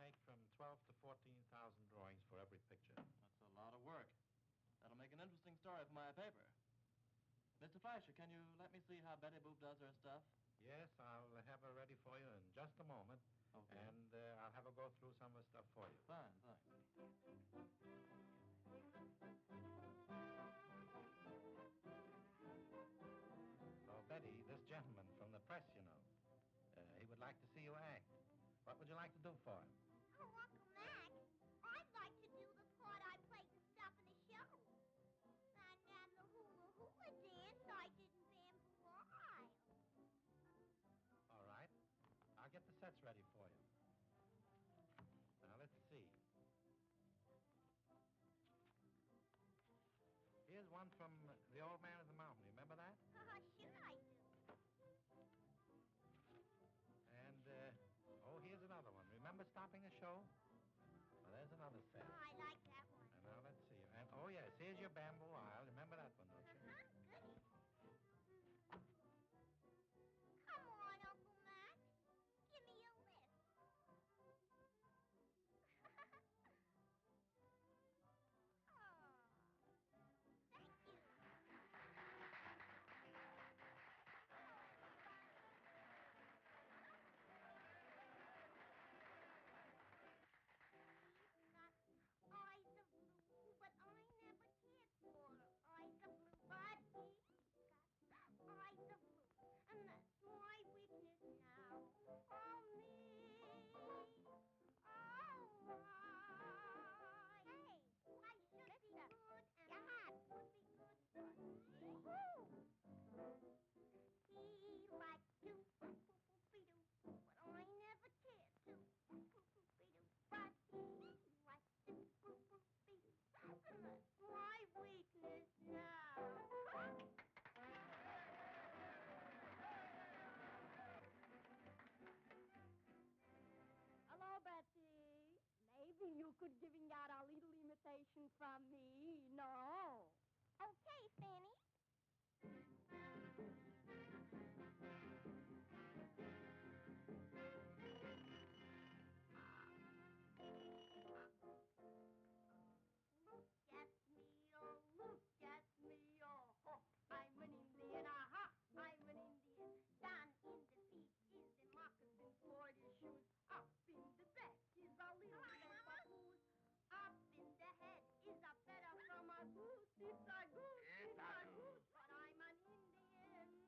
make from 12 to 14,000 drawings for every picture. That's a lot of work. That'll make an interesting story for my paper. Mr. Fleischer, can you let me see how Betty Boop does her stuff? Yes, I'll have her ready for you in just a moment. Okay. And I'll have her go through some of the stuff for you. Fine, thanks. So, Betty, this gentleman from the press, you know, he would like to see you act. What would you like to do for him? Oh, Uncle Mac, I'd like to do the part I played the stuff in the show. And the hula hula dance I did in Bamboo Isle. All right. I'll get the sets ready for you. Now, let's see. Here's one from The Old Man of the Mountain. Remember that? Sure I do. And, here's another one. Remember Stopping the Show? Well, there's another set. Oh, I like that one. And now, let's see. And, oh, yes, here's your Bamboo Isle. Remember that one, don't you? Goody. Come on, Uncle Mac. Give me a lift. Oh, thank you. He's got eyes of blue, but I never cared for eyes of blue. But he's got eyes of blue, and that's my weakness now. Oh, me. Oh, I. Hey, I should be good, and I would be good for me. Woo! He likes to boop-boop-boop-be-doo, but I never cared to boop-boop-boop-be-doo. But he likes to boop-boop-be-doo, and that's my weakness now. Hello, Betsy. Maybe you could giving out a little imitation from me, no? Okay, Fanny. Look at me, oh, look at me, oh, ho. I'm an Indian, aha, I'm an Indian. Down in the feet is the moccasin for the shoes. Up in the back is a little papoose. Up in the head is a feather from a goose. It's a goose, it's a goose, but I'm an Indian.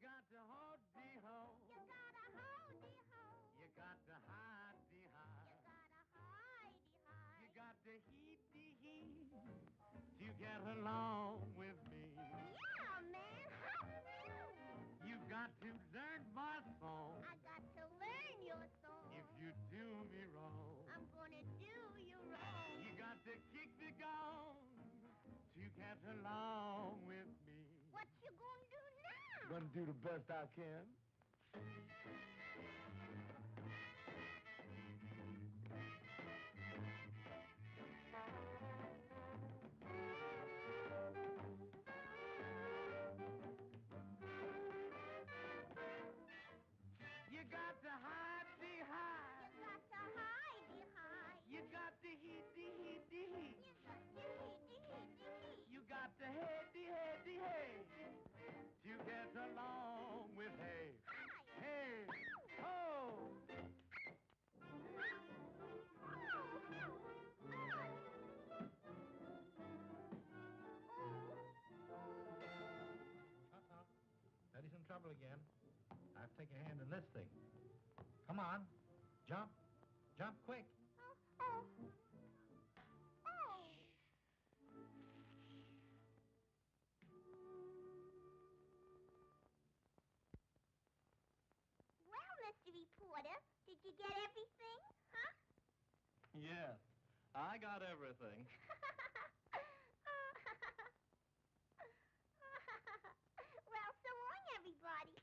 got to hold-de-ho. You gotta hold-de-ho. You got to hide-de-hide. You gotta hide-de-hide. You got to heat-de-heat to get along with me. Yeah, man. You got to learn my song. I got to learn your song. If you do me wrong, I'm gonna do you wrong. you got to kick the gong to get along with me. What you gonna do now? Gonna do the best I can. You got to hide-de-hide. You got to hide-de-hide. You got to heat-de-heat-de-heat. You got to heat-de-heat-de-heat. You got to hey-de-hey-de-hey to get along with hey. Hey, ho! Daddy's in trouble again. I have to take a hand in this thing. Come on. Jump. Jump quick. Oh. Oh. Well, Mr. Reporter, did you get everything? Huh? Yes, I got everything. Well, so long, everybody.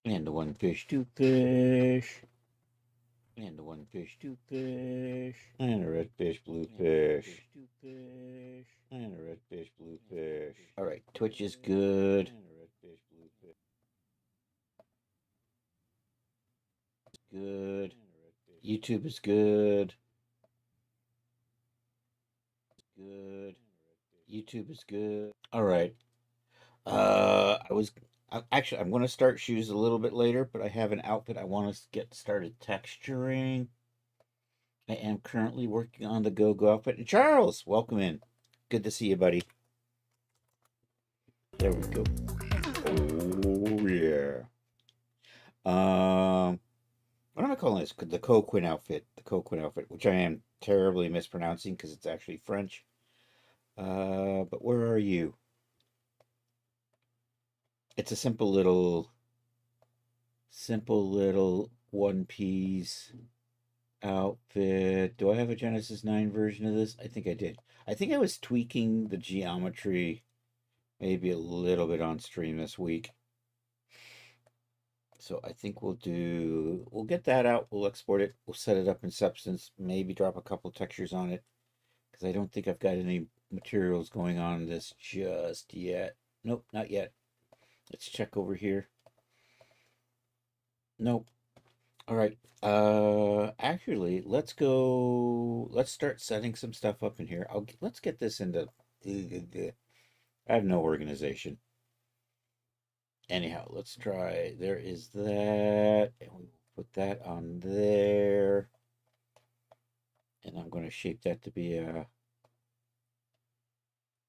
And the one fish, two fish. And the one fish, two fish. And a red fish, blue fish. Two fish. And a red fish, blue fish. All right, Twitch is good. And a red fish, blue fish. Good. YouTube is good. Good. YouTube is good. All right. I'm going to start shoes a little bit later, but I have an outfit I want to get started texturing. I am currently working on the go-go outfit. And Charles, welcome in. Good to see you, buddy. There we go. Oh, yeah. What am I calling this? The Coquin outfit. The Coquin outfit, which I am terribly mispronouncing because it's actually French. But where are you? It's a simple little one-piece outfit. Do I have a Genesis 9 version of this? I think I did. I think I was tweaking the geometry maybe a little bit on stream this week. So I think we'll get that out. We'll export it. We'll set it up in Substance. Maybe drop a couple textures on it. Because I don't think I've got any materials going on this just yet. Nope, not yet. Let's check over here. Nope. All right. Actually, let's start setting some stuff up in here. Let's get this into. I have no organization. Anyhow, let's try. There is that, and we put that on there. And I'm going to shape that to be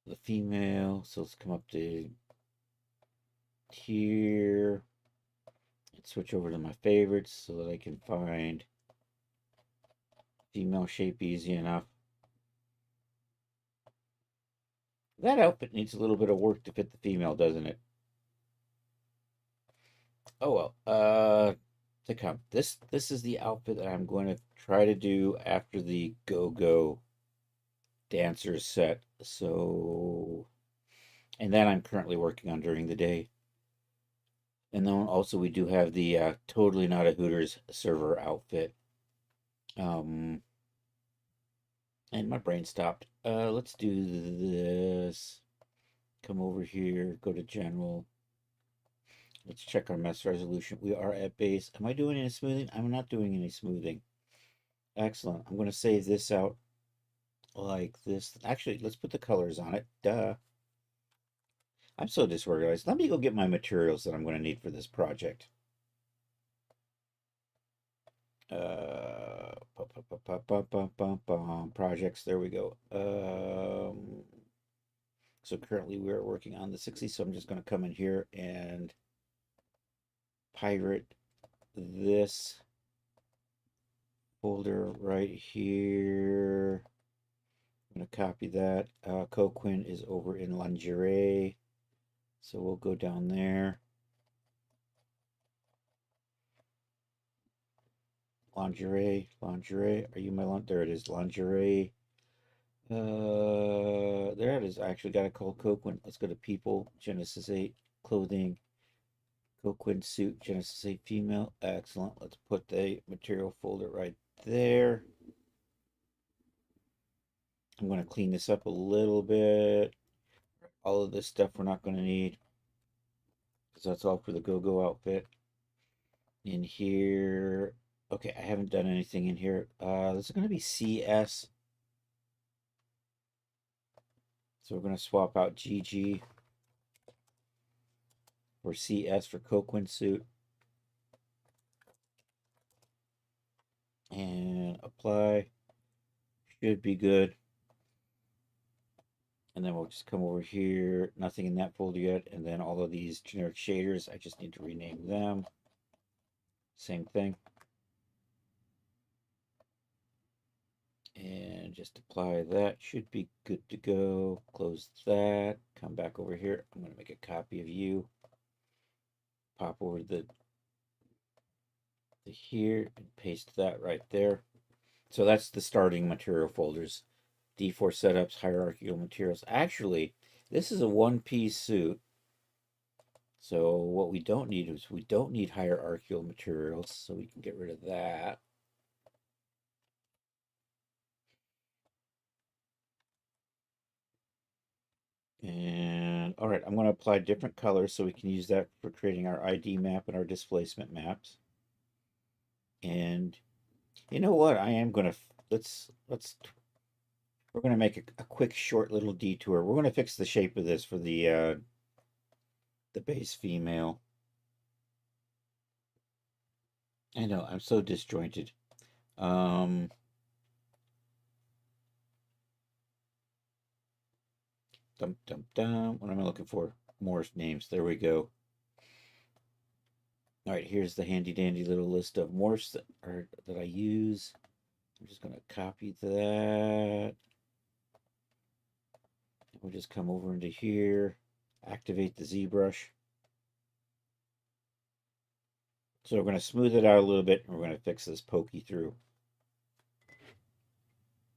the female. So let's come up to here and switch over to my favorites so that I can find female shape easy enough. That outfit needs a little bit of work to fit the female, doesn't it? Oh well, to come. This is the outfit that I'm going to try to do after the go-go dancers set. So, and that I'm currently working on during the day. And then also we do have the Totally Not a Hooters server outfit. And my brain stopped. Let's do this. Come over here, go to general. Let's check our mesh resolution. We are at base. Am I doing any smoothing? I'm not doing any smoothing. Excellent. I'm going to save this out like this. Actually, let's put the colors on it. Duh. I'm so disorganized. Let me go get my materials that I'm going to need for this project. Projects, there we go. So currently we're working on the 60, so I'm just going to come in here and pirate this folder right here. I'm going to copy that. Coquin is over in lingerie, so we'll go down there. Lingerie, are you my there it is, lingerie. There it is. I actually got a call Coquin. Let's go to people, Genesis 8, clothing, Coquin suit, Genesis 8 female. Excellent. Let's put the material folder right there. I'm going to clean this up a little bit. All of this stuff we're not going to need, because that's all for the go-go outfit. In here, okay, I haven't done anything in here. This is going to be CS. So we're going to swap out GG for CS for Coquin suit. And apply. Should be good. And then we'll just come over here. Nothing in that folder yet. And then all of these generic shaders, I just need to rename them. Same thing. And just apply that. Should be good to go. Close that. Come back over here. I'm going to make a copy of you. Pop over to here and paste that right there. So that's the starting material folders. D4 setups, hierarchical materials. Actually, this is a one-piece suit. So what we don't need is we don't need hierarchical materials. So we can get rid of that. And all right, I'm going to apply different colors so we can use that for creating our ID map and our displacement maps. And you know what? I am going to we're going to make a quick, short little detour. We're going to fix the shape of this for the base female. I know, I'm so disjointed. Dum, dum, dum. What am I looking for? More names. There we go. All right, here's the handy dandy little list of morphs that I use. I'm just going to copy that. We'll just come over into here, activate the ZBrush. So we're going to smooth it out a little bit, and we're going to fix this pokey through.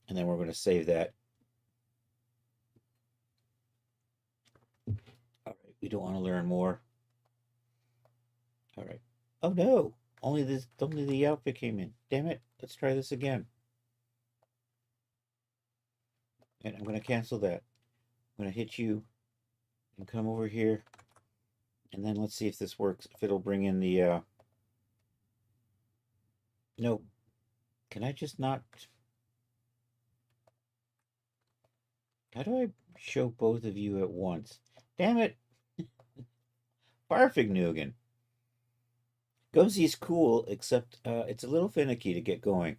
And then we're going to save that. All right, we don't want to learn more. All right. Oh no, only the outfit came in. Damn it. Let's try this again. And I'm going to cancel that. I'm going to hit you and come over here. And then let's see if this works. If it'll bring in the... Nope. Can I just not... How do I show both of you at once? Damn it! Farfignugan. Gozee's cool, except it's a little finicky to get going.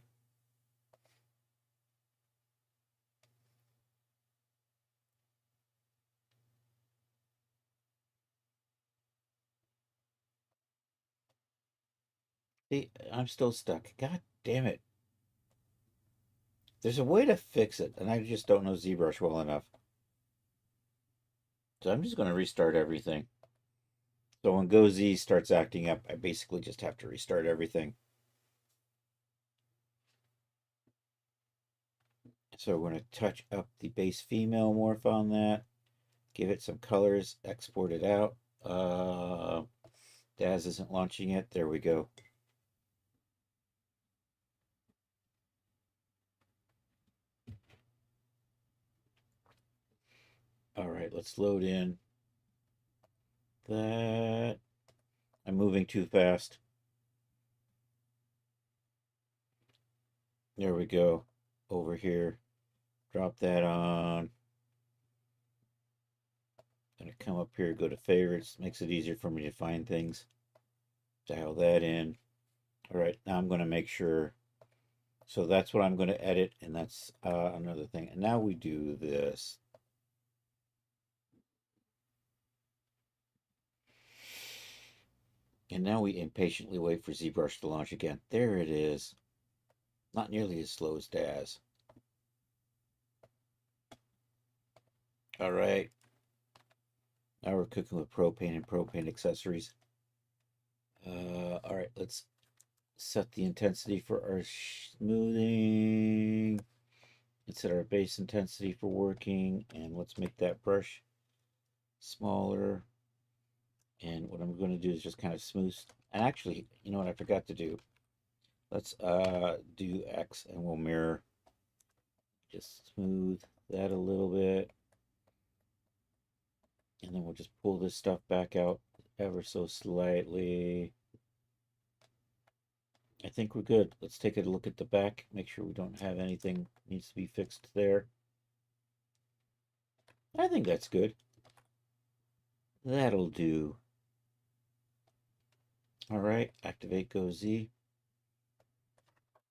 See, I'm still stuck. God damn it. There's a way to fix it, and I just don't know ZBrush well enough. So I'm just going to restart everything. So when Gozee starts acting up, I basically just have to restart everything. So we're going to touch up the base female morph on that. Give it some colors, export it out. Daz isn't launching yet. There we go. All right, let's load in that. I'm moving too fast. There we go. Over here. Drop that on. Gonna come up here, go to favorites, makes it easier for me to find things. Dial that in. All right, now I'm gonna make sure. So that's what I'm gonna edit, and that's another thing. And now we do this. And now we impatiently wait for ZBrush to launch again. There it is. Not nearly as slow as Daz. All right. Now we're cooking with propane and propane accessories. All right, let's set the intensity for our smoothing. Let's set our base intensity for working, and let's make that brush smaller. And what I'm going to do is just kind of smooth. And actually, you know what I forgot to do? Let's do X, and we'll mirror. Just smooth that a little bit. And then we'll just pull this stuff back out ever so slightly. I think we're good. Let's take a look at the back. Make sure we don't have anything needs to be fixed there. I think that's good. That'll do. All right, activate Go Z.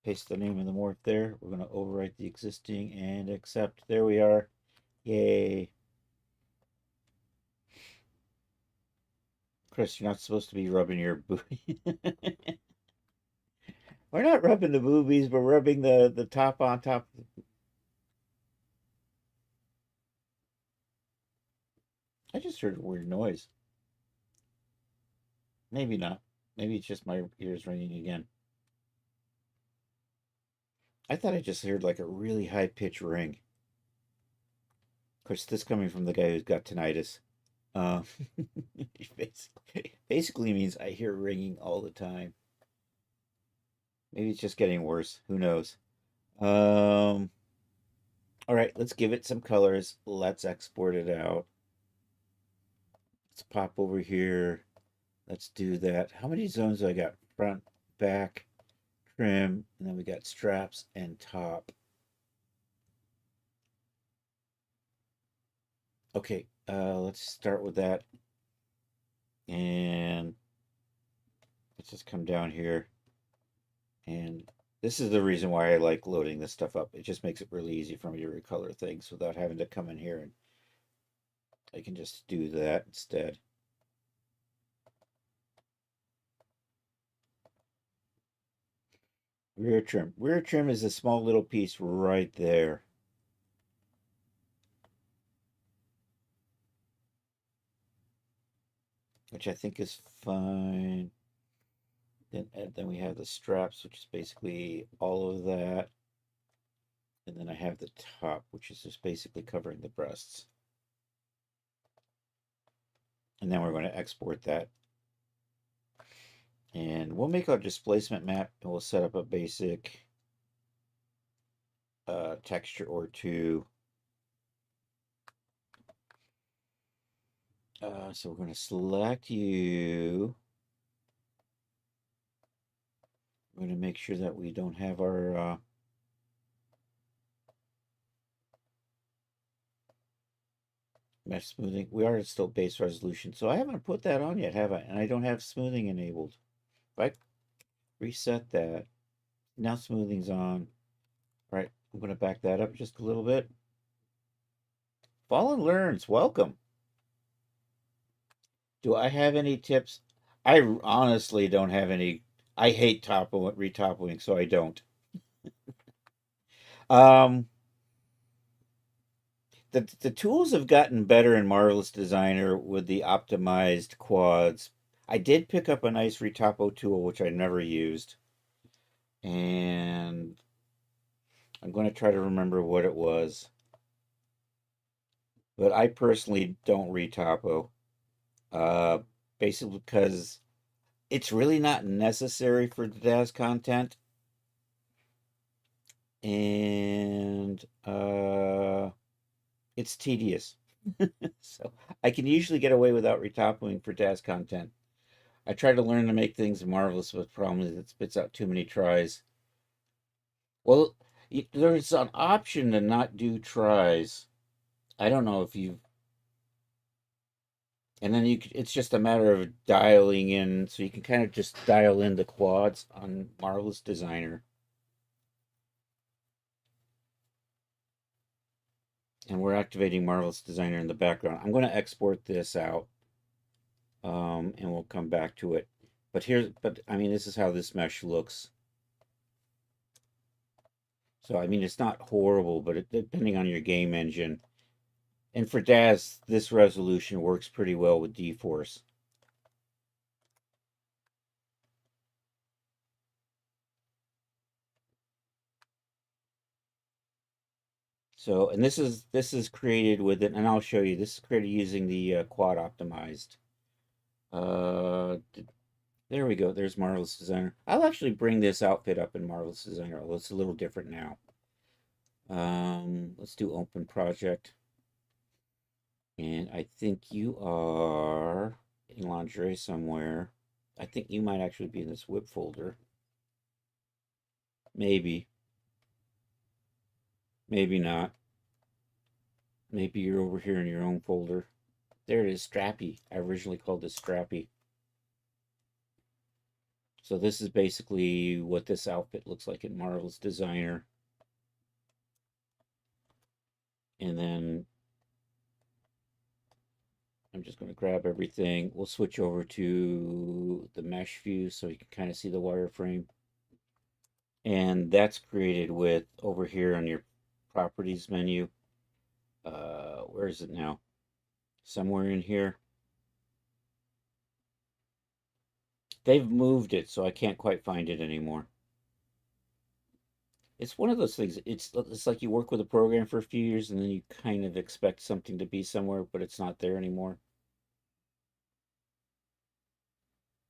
Paste the name of the morph there. We're going to overwrite the existing and accept. There we are. Yay. Chris, you're not supposed to be rubbing your booby. We're not rubbing the boobies, we're rubbing the top on top. I just heard a weird noise. Maybe not. Maybe it's just my ears ringing again. I thought I just heard like a really high-pitched ring. Of course, this coming from the guy who's got tinnitus. Basically means I hear ringing all the time. Maybe it's just getting worse. Who knows? All right, let's give it some colors. Let's export it out. Let's pop over here. Let's do that. How many zones do I got? Front, back, trim, and then we got straps and top. Okay, let's start with that. And let's just come down here. And this is the reason why I like loading this stuff up. It just makes it really easy for me to recolor things without having to come in here, and I can just do that instead. Rear trim. Rear trim is a small little piece right there. Which I think is fine. Then we have the straps, which is basically all of that. And then I have the top, which is just basically covering the breasts. And then we're going to export that. And we'll make our displacement map, and we'll set up a basic texture or two. So we're going to select you. We're going to make sure that we don't have our mesh smoothing. We are still base resolution, so I haven't put that on yet, have I? And I don't have smoothing enabled. If I reset that, now smoothing's on. All right, I'm going to back that up just a little bit. Fallen Learns, welcome. Do I have any tips? I honestly don't have any. I hate retoppling, so I don't. The tools have gotten better in Marvelous Designer with the optimized quads. I did pick up a nice retopo tool, which I never used. And I'm going to try to remember what it was. But I personally don't retopo. Basically because it's really not necessary for the Daz content. And it's tedious. So I can usually get away without retopping for Daz content. I try to learn to make things marvelous, but the problem is it spits out too many tries. Well, there's an option to not do tries. I don't know if you've... And then it's just a matter of dialing in, so you can kind of just dial in the quads on Marvelous Designer. And we're activating Marvelous Designer in the background. I'm going to export this out, and we'll come back to it. But I mean, this is how this mesh looks. So, I mean, it's not horrible, but depending on your game engine. And for DAZ, this resolution works pretty well with D-Force. So, and this is created with it, and I'll show you. This is created using the quad optimized. There we go. There's Marvelous Designer. I'll actually bring this outfit up in Marvelous Designer, although it's a little different now. Let's do open project. And I think you are in lingerie somewhere. I think you might actually be in this whip folder. Maybe. Maybe not. Maybe you're over here in your own folder. There it is, Strappy. I originally called this Strappy. So this is basically what this outfit looks like in Marvelous Designer. And then I'm just going to grab everything. We'll switch over to the mesh view so you can kind of see the wireframe. And that's created with, over here on your properties menu. Where is it now? Somewhere in here. They've moved it, so I can't quite find it anymore. It's one of those things. It's like you work with a program for a few years and then you kind of expect something to be somewhere, but it's not there anymore.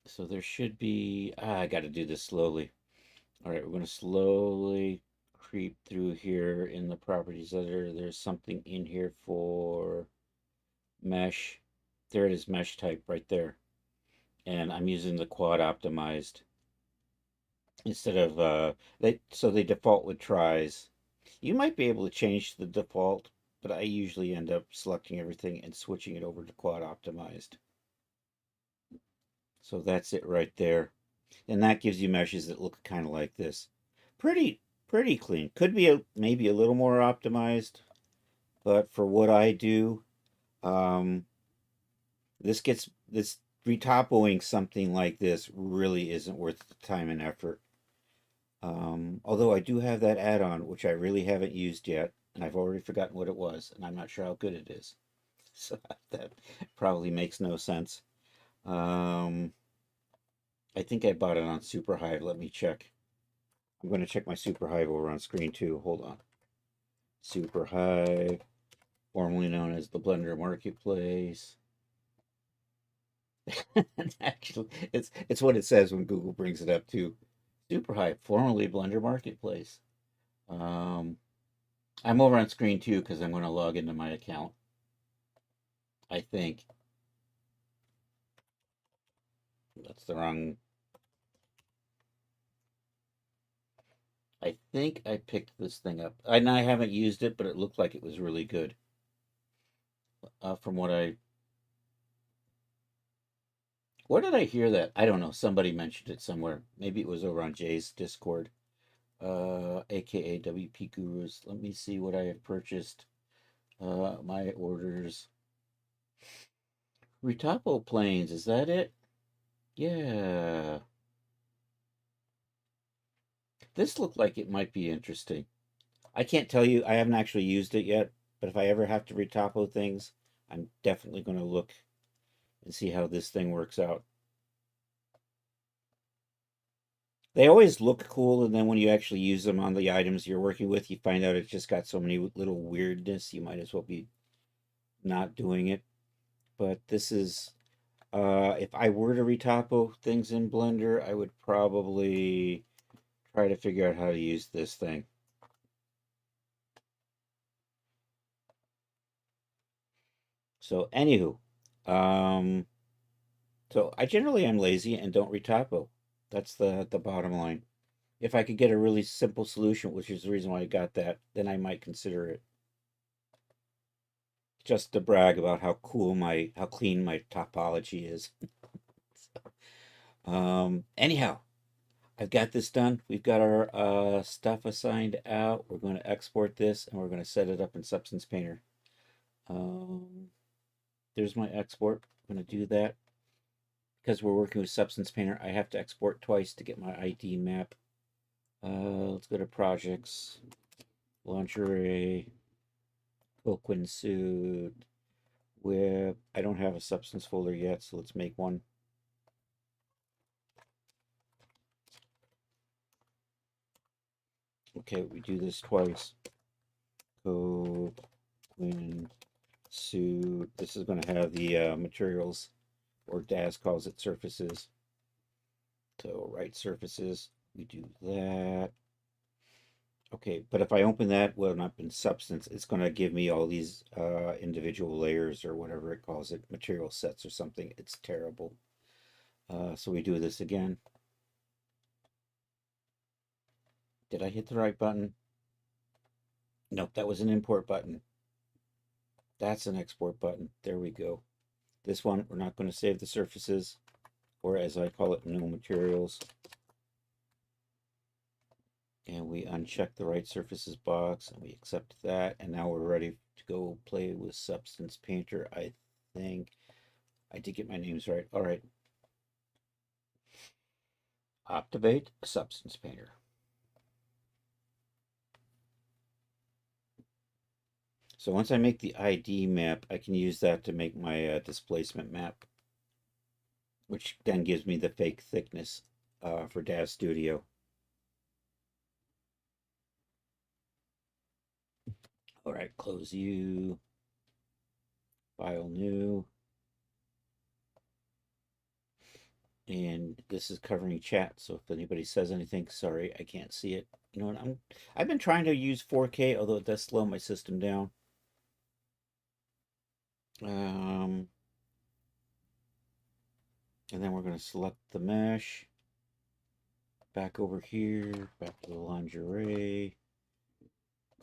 So there should be, I got to do this slowly. All right, we're going to slowly creep through here in the properties editor. There's something in here for mesh. There it is, mesh type right there. And I'm using the quad optimized instead of so they default with tries. You might be able to change the default, but I usually end up selecting everything and switching it over to quad optimized. So that's it right there. And that gives you meshes that look kind of like this. Pretty clean. Could be maybe a little more optimized, but for what I do, this retopoing something like this really isn't worth the time and effort. Although I do have that add-on, which I really haven't used yet, and I've already forgotten what it was, and I'm not sure how good it is. So that probably makes no sense. I think I bought it on Superhive. Let me check. I'm going to check my Superhive over on screen too. Hold on. Superhive, formerly known as the Blender Marketplace. Actually, it's what it says when Google brings it up too. Superhive, formerly Blender Marketplace. I'm over on screen too because I'm going to log into my account. I think that's the wrong. I think I picked this thing up. I haven't used it, but it looked like it was really good. From what I. Where did I hear that? I don't know. Somebody mentioned it somewhere. Maybe it was over on Jay's Discord, aka WP Gurus. Let me see what I have purchased. My orders. Retopo planes, is that it? Yeah. This looked like it might be interesting. I can't tell you, I haven't actually used it yet, but if I ever have to retopo things, I'm definitely going to look and see how this thing works out. They always look cool, and then when you actually use them on the items you're working with, you find out it's just got so many little weirdness, you might as well be not doing it. But this is, if I were to retopo things in Blender, I would probably try to figure out how to use this thing. So, anywho, so I generally am lazy and don't retopo. That's the bottom line. If I could get a really simple solution, which is the reason why I got that, then I might consider it. just to brag about how clean my topology is. Anyhow, I've got this done. We've got our stuff assigned out. We're going to export this and we're going to set it up in Substance Painter. There's my export. I'm going to do that. Because we're working with Substance Painter, I have to export twice to get my ID map. Let's go to Projects, Lingerie, Coquin Suit, Whip. I don't have a Substance folder yet, so let's make one. Okay, we do this twice. Coquin Suit. This is going to have the materials, or Daz calls it surfaces. So right surfaces, we do that. Okay, but if I open that, well, not in Substance, it's going to give me all these individual layers or whatever it calls it, material sets or something. It's terrible. So we do this again. Did I hit the right button? Nope, that was an import button. That's an export button. There we go. This one, we're not going to save the surfaces, or as I call it, no materials. And we uncheck the right surfaces box and we accept that. And now we're ready to go play with Substance Painter. I think I did get my names right. All right. Activate Substance Painter. So once I make the ID map, I can use that to make my displacement map, which then gives me the fake thickness for Daz Studio. All right, close you, file new. And this is covering chat, so if anybody says anything, sorry, I can't see it. You know what, I've been trying to use 4K, although it does slow my system down. And then we're going to select the mesh. Back over here, back to the lingerie.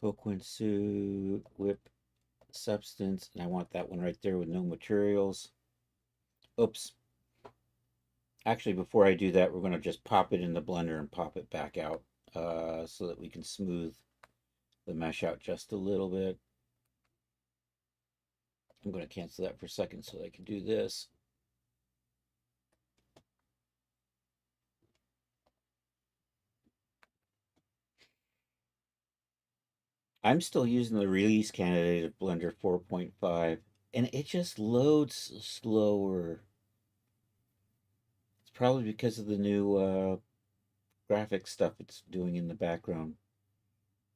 Coquin Suit, Whip, Substance, and I want that one right there with no materials. Oops. Actually, before I do that, we're going to just pop it in the blender and pop it back out so that we can smooth the mesh out just a little bit. I'm going to cancel that for a second so I can do this. I'm still using the release candidate of Blender 4.5, and it just loads slower. It's probably because of the new graphic stuff it's doing in the background.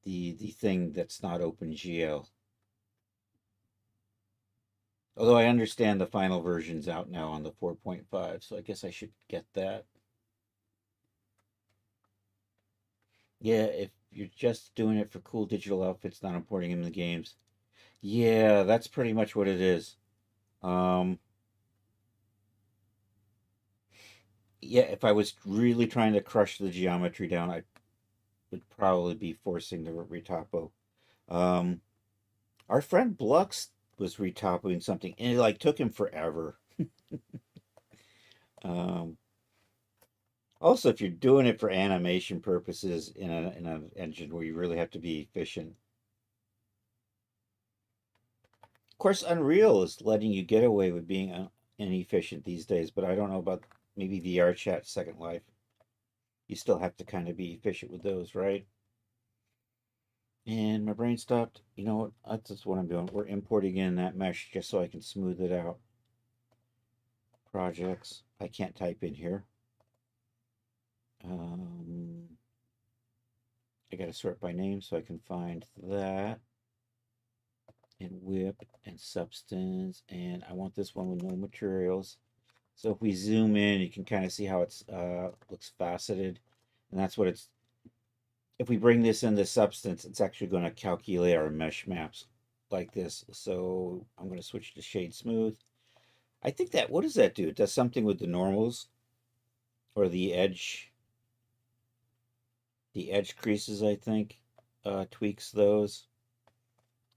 The thing that's not OpenGL. Although I understand the final version's out now on the 4.5, so I guess I should get that. Yeah, if you're just doing it for cool digital outfits, not importing them in the games. Yeah, that's pretty much what it is. Yeah, if I was really trying to crush the geometry down, I would probably be forcing the retopo. Our friend Blux was retopoing something, and it like took him forever. Also, if you're doing it for animation purposes in an engine where you really have to be efficient. Of course, Unreal is letting you get away with being inefficient these days, but I don't know about maybe VRChat Second Life. You still have to kind of be efficient with those, right? And my brain stopped. You know what? That's just what I'm doing. We're importing in that mesh just so I can smooth it out. Projects. I can't type in here. I got to sort by name so I can find that. And Whip and Substance. And I want this one with no materials. So if we zoom in, you can kind of see how it's looks faceted. And that's what it's. If we bring this into Substance, it's actually going to calculate our mesh maps like this. So I'm going to switch to Shade Smooth. I think that, what does that do? It does something with the normals or the edge creases, I think, tweaks those.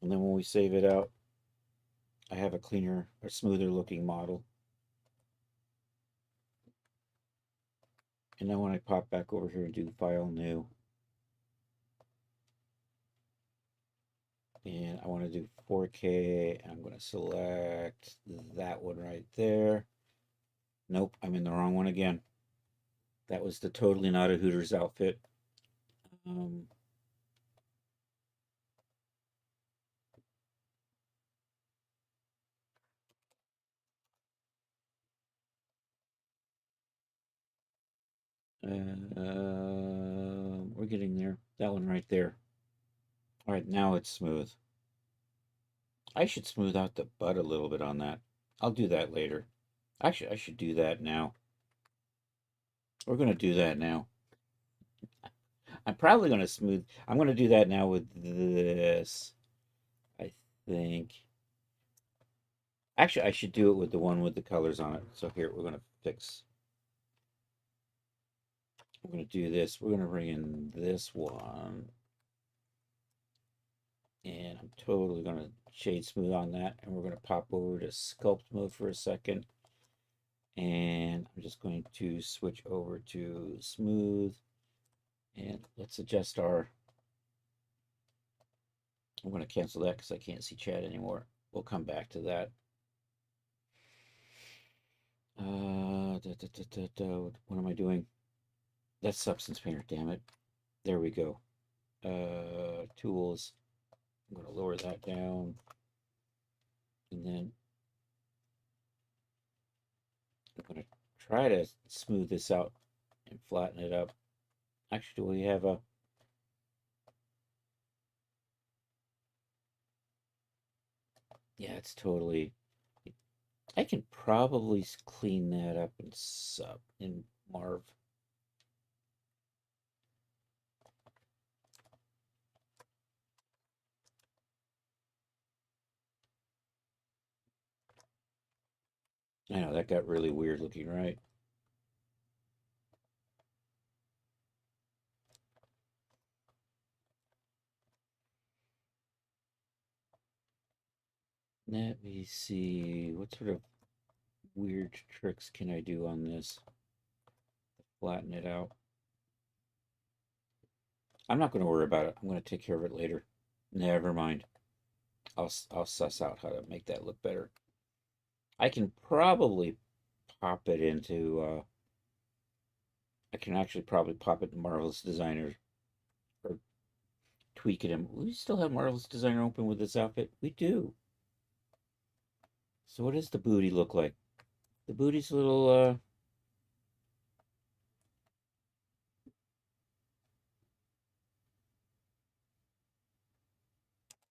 And then when we save it out, I have a cleaner or smoother looking model. And now when I pop back over here and do File New, and I want to do 4K, I'm going to select that one right there. Nope, I'm in the wrong one again. That was the Totally Not a Hooters outfit. We're getting there. That one right there. All right, now it's smooth. I should smooth out the butt a little bit on that. I'll do that later. Actually, I should do that now. We're going to do that now. I'm probably going to smooth. I'm going to do that now with this. I think. Actually, I should do it with the one with the colors on it. So here, we're going to fix. We're going to do this. We're going to bring in this one. And I'm totally going to shade smooth on that. And we're going to pop over to sculpt mode for a second. And I'm just going to switch over to smooth. And let's adjust our... I'm going to cancel that because I can't see chat anymore. We'll come back to that. What am I doing? That's Substance Painter, damn it. There we go. Tools. I'm going to lower that down. And then I'm going to try to smooth this out and flatten it up. Actually, do we have a... Yeah, it's totally... I can probably clean that up in Marv. I know, that got really weird looking, right? Let me see, what sort of weird tricks can I do on this? Flatten it out. I'm not going to worry about it. I'm going to take care of it later. Never mind. I'll suss out how to make that look better. I can probably pop it into... I can actually probably pop it in Marvelous Designer or tweak it in. We still have Marvelous Designer open with this outfit. We do. So what does the booty look like? The booty's a little...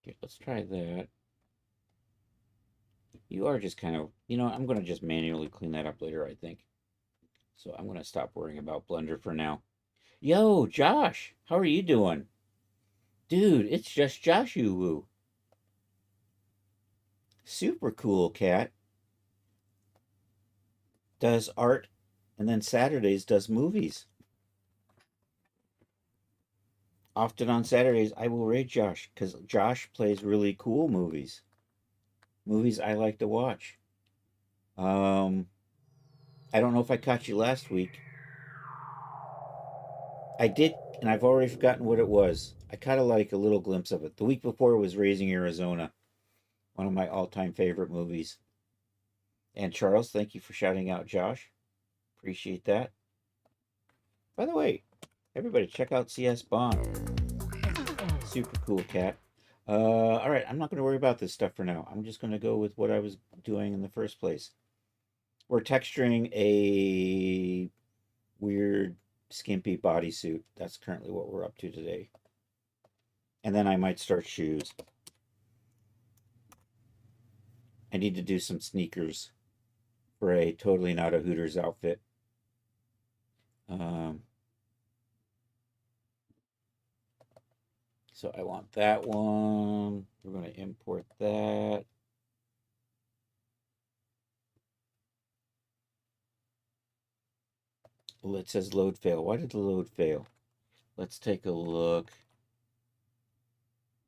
Okay, let's try that. You are just kind of... You know, I'm going to just manually clean that up later, I think. So I'm going to stop worrying about Blender for now. Yo, Josh, how are you doing? Dude, it's just Joshu Woo. Super cool cat. Does art, and then Saturdays does movies. Often on Saturdays, I will raid Josh, because Josh plays really cool movies. Movies I like to watch. I don't know if I caught you last week. I did, and I've already forgotten what it was. I kind of like a little glimpse of it. The week before was Raising Arizona, one of my all-time favorite movies. And Charles, thank you for shouting out Josh. Appreciate that. By the way, everybody check out CS Bond. Super cool cat. All right, I'm not going to worry about this stuff for now. I'm just going to go with what I was doing in the first place. We're texturing a weird skimpy bodysuit. That's currently what we're up to today. And then I might start shoes. I need to do some sneakers for a Totally Not a Hooters outfit. So I want that one. We're going to import that. Well, it says load fail. Why did the load fail? Let's take a look.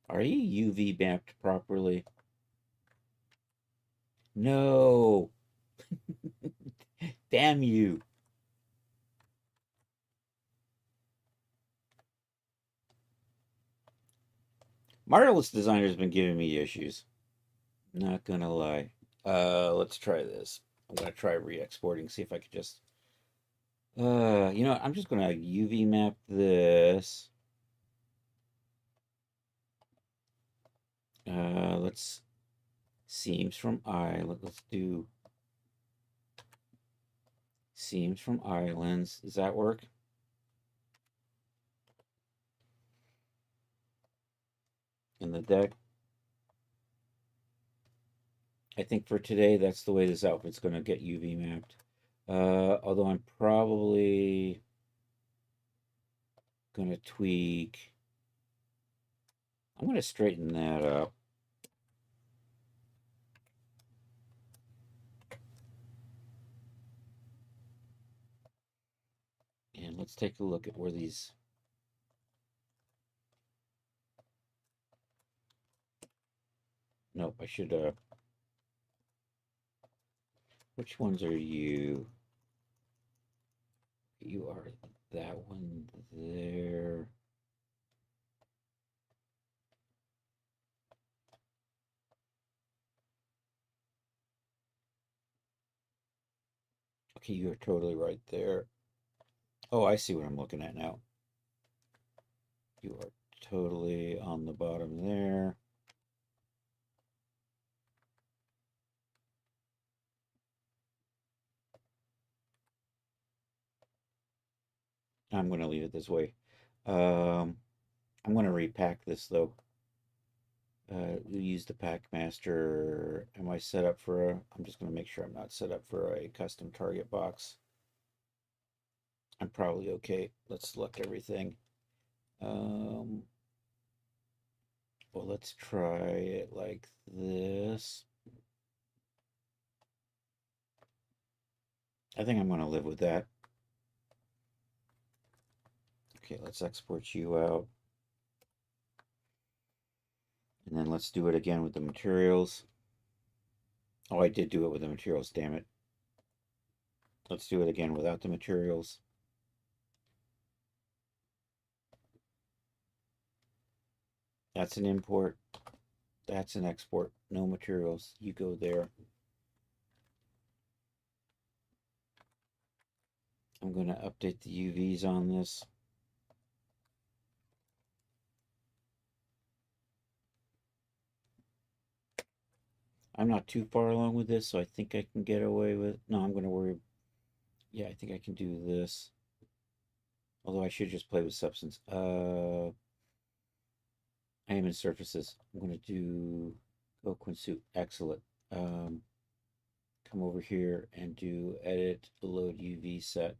Are you UV mapped properly? No. Damn you. Marvelous Designer's been giving me issues. Not gonna lie. Let's try this. I'm gonna try re-exporting, see if I could just you know what? I'm just gonna UV map this. Let's seams from let's do seams from islands. Does that work? In the deck. I think for today, that's the way this outfit's going to get UV mapped. Although I'm probably going to tweak. I'm going to straighten that up. And let's take a look at where these... Nope, I should... Which ones are you? You are that one there. Okay, you're totally right there. Oh, I see what I'm looking at now. You are totally on the bottom there. I'm going to leave it this way. I'm going to repack this though. Use the pack master. Am I set up for a... I'm just going to make sure I'm not set up for a custom target box. I'm probably okay. Let's select everything. Well, let's try it like this. I think I'm going to live with that. Okay, let's export you out. And then let's do it again with the materials. Oh, I did do it with the materials, damn it. Let's do it again without the materials. That's an import. That's an export. No materials. You go there. I'm going to update the UVs on this. I'm not too far along with this, so I think I can get away with... No, I'm going to worry... Yeah, I think I can do this. Although I should just play with substance. I am in surfaces. I'm going to do Goquin suit. Excellent. Come over here and do edit load UV set.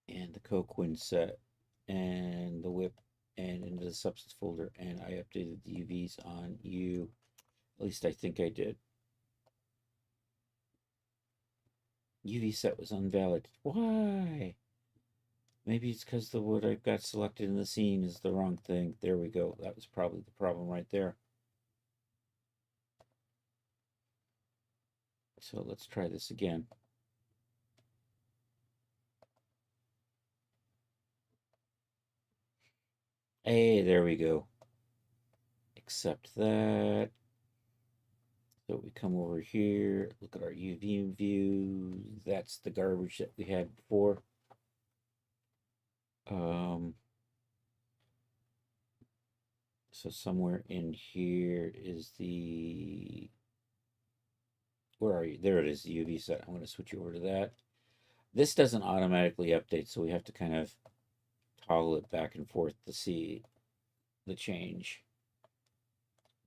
And the Coquin set and the whip and into the substance folder, and I updated the UVs on you. At least I think I did. UV set was invalid. Why? Maybe it's because the wood I've got selected in the scene is the wrong thing. There we go. That was probably the problem right there. So let's try this again. Hey, there we go. Accept that. So we come over here, look at our UV view. That's the garbage that we had before. So somewhere in here is the... Where are you? There it is, the UV set. I'm going to switch you over to that. This doesn't automatically update, so we have to kind of toggle it back and forth to see the change.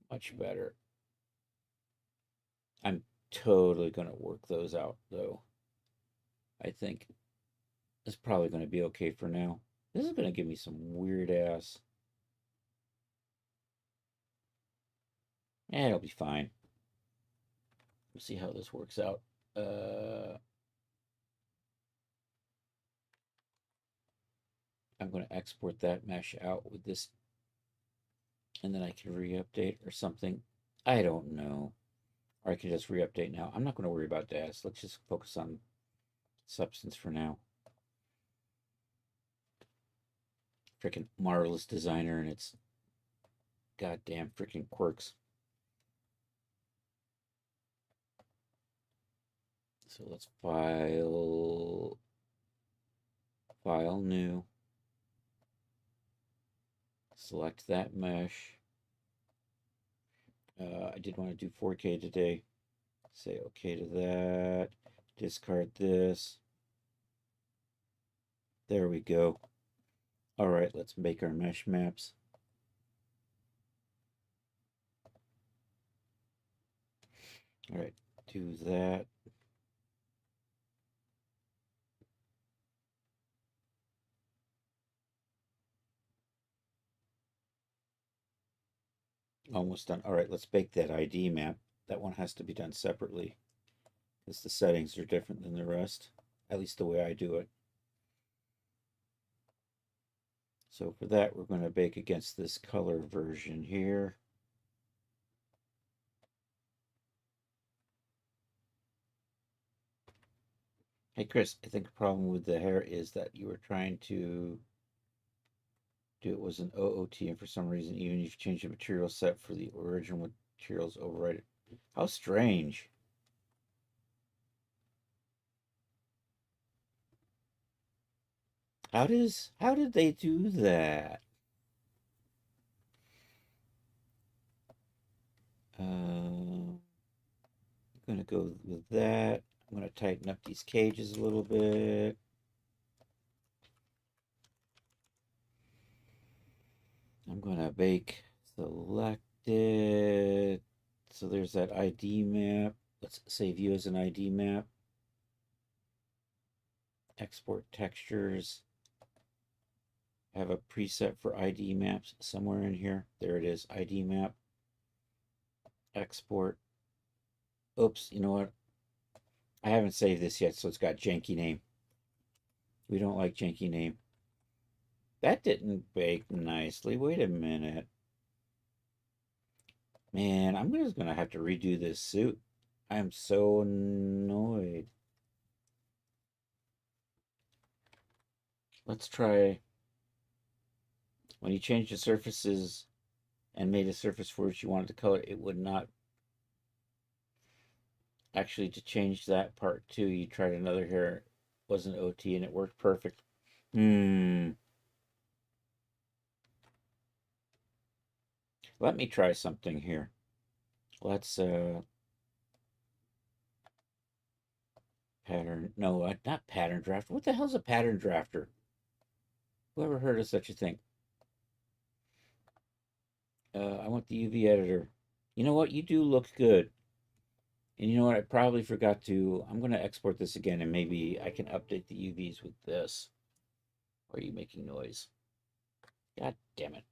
Much better. I'm totally going to work those out, though. I think it's probably going to be okay for now. This is going to give me some weird ass. It'll be fine. We'll see how this works out. I'm going to export that mesh out with this and then I can re-update or something. I don't know. Or I can just re-update now. I'm not going to worry about DAS. Let's just focus on Substance for now. Freaking marvelous designer and its goddamn freaking quirks. So let's file new. Select that mesh. I did want to do 4K today. Say okay to that. Discard this. There we go. All right, let's make our mesh maps. All right, do that. Almost done. All right, let's bake that ID map. That one has to be done separately because the settings are different than the rest, at least the way I do it. So for that, we're going to bake against this color version here. Hey, Chris, I think the problem with the hair is that you were trying to do it was an OOT, and for some reason, even if you change the material set for the original materials, override it. How strange. How did they do that? I'm gonna go with that. I'm gonna tighten up these cages a little bit. I'm gonna bake selected. So there's that ID map. Let's save you as an ID map. Export textures. I have a preset for ID maps somewhere in here. There it is, ID map. Export. Oops, you know what? I haven't saved this yet, so it's got janky name. We don't like janky name. That didn't bake nicely. Wait a minute. Man, I'm just going to have to redo this suit. I'm so annoyed. Let's try. When you change the surfaces and made a surface for which you wanted to color, it would not. Actually, to change that part too, you tried another hair. It wasn't OT and it worked perfect. Let me try something here. Let's pattern. No, not pattern drafter. What the hell's a pattern drafter? Whoever heard of such a thing? I want the UV editor. You know what? You do look good. And you know what? I probably forgot to. I'm going to export this again, and maybe I can update the UVs with this. Or are you making noise? God damn it.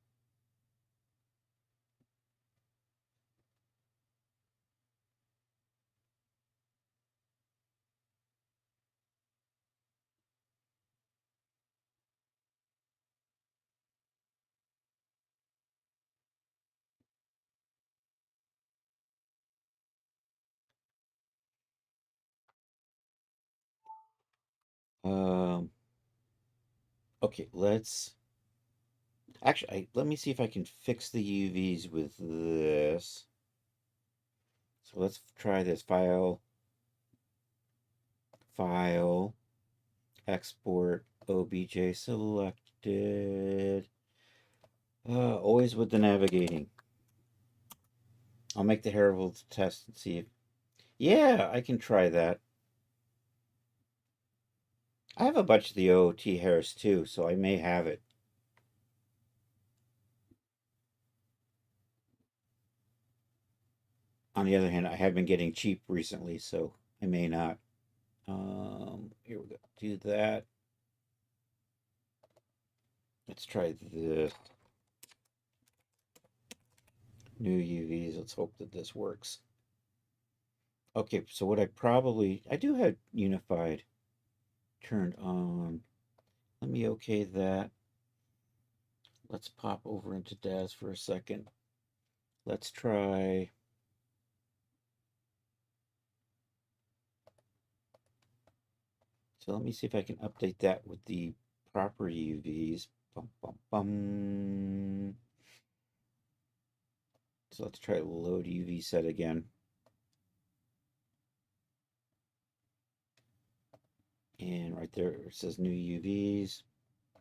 Okay, let's actually let me see if I can fix the UVs with this. So let's try this file, export, OBJ selected. Always with the navigating. I'll make the Herald test and see if, yeah, I can try that. I have a bunch of the OOT hairs too, so I may have it. On the other hand, I have been getting cheap recently, so I may not. Here we go. Do that. Let's try the new UVs. Let's hope that this works. Okay, so what I do have unified turned on. Let me okay that. let's pop over into DAZ for a second. Let's try. So let me see if I can update that with the proper UVs. Bum, bum, bum. So let's try load UV set again. And right there it says new UVs.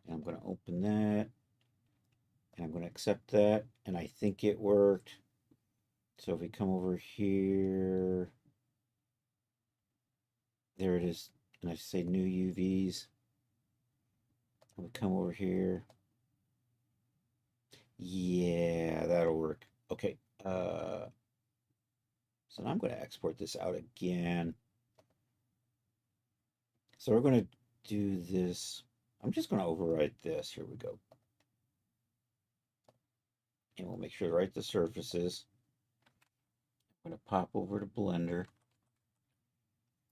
And I'm going to open that. And I'm going to accept that. And I think it worked. So if we come over here, there it is. And I say new UVs. And we come over here. Yeah, that'll work. Okay. So now I'm going to export this out again. So we're going to do this. I'm just going to overwrite this. Here we go. And we'll make sure to write the surfaces. I'm going to pop over to Blender.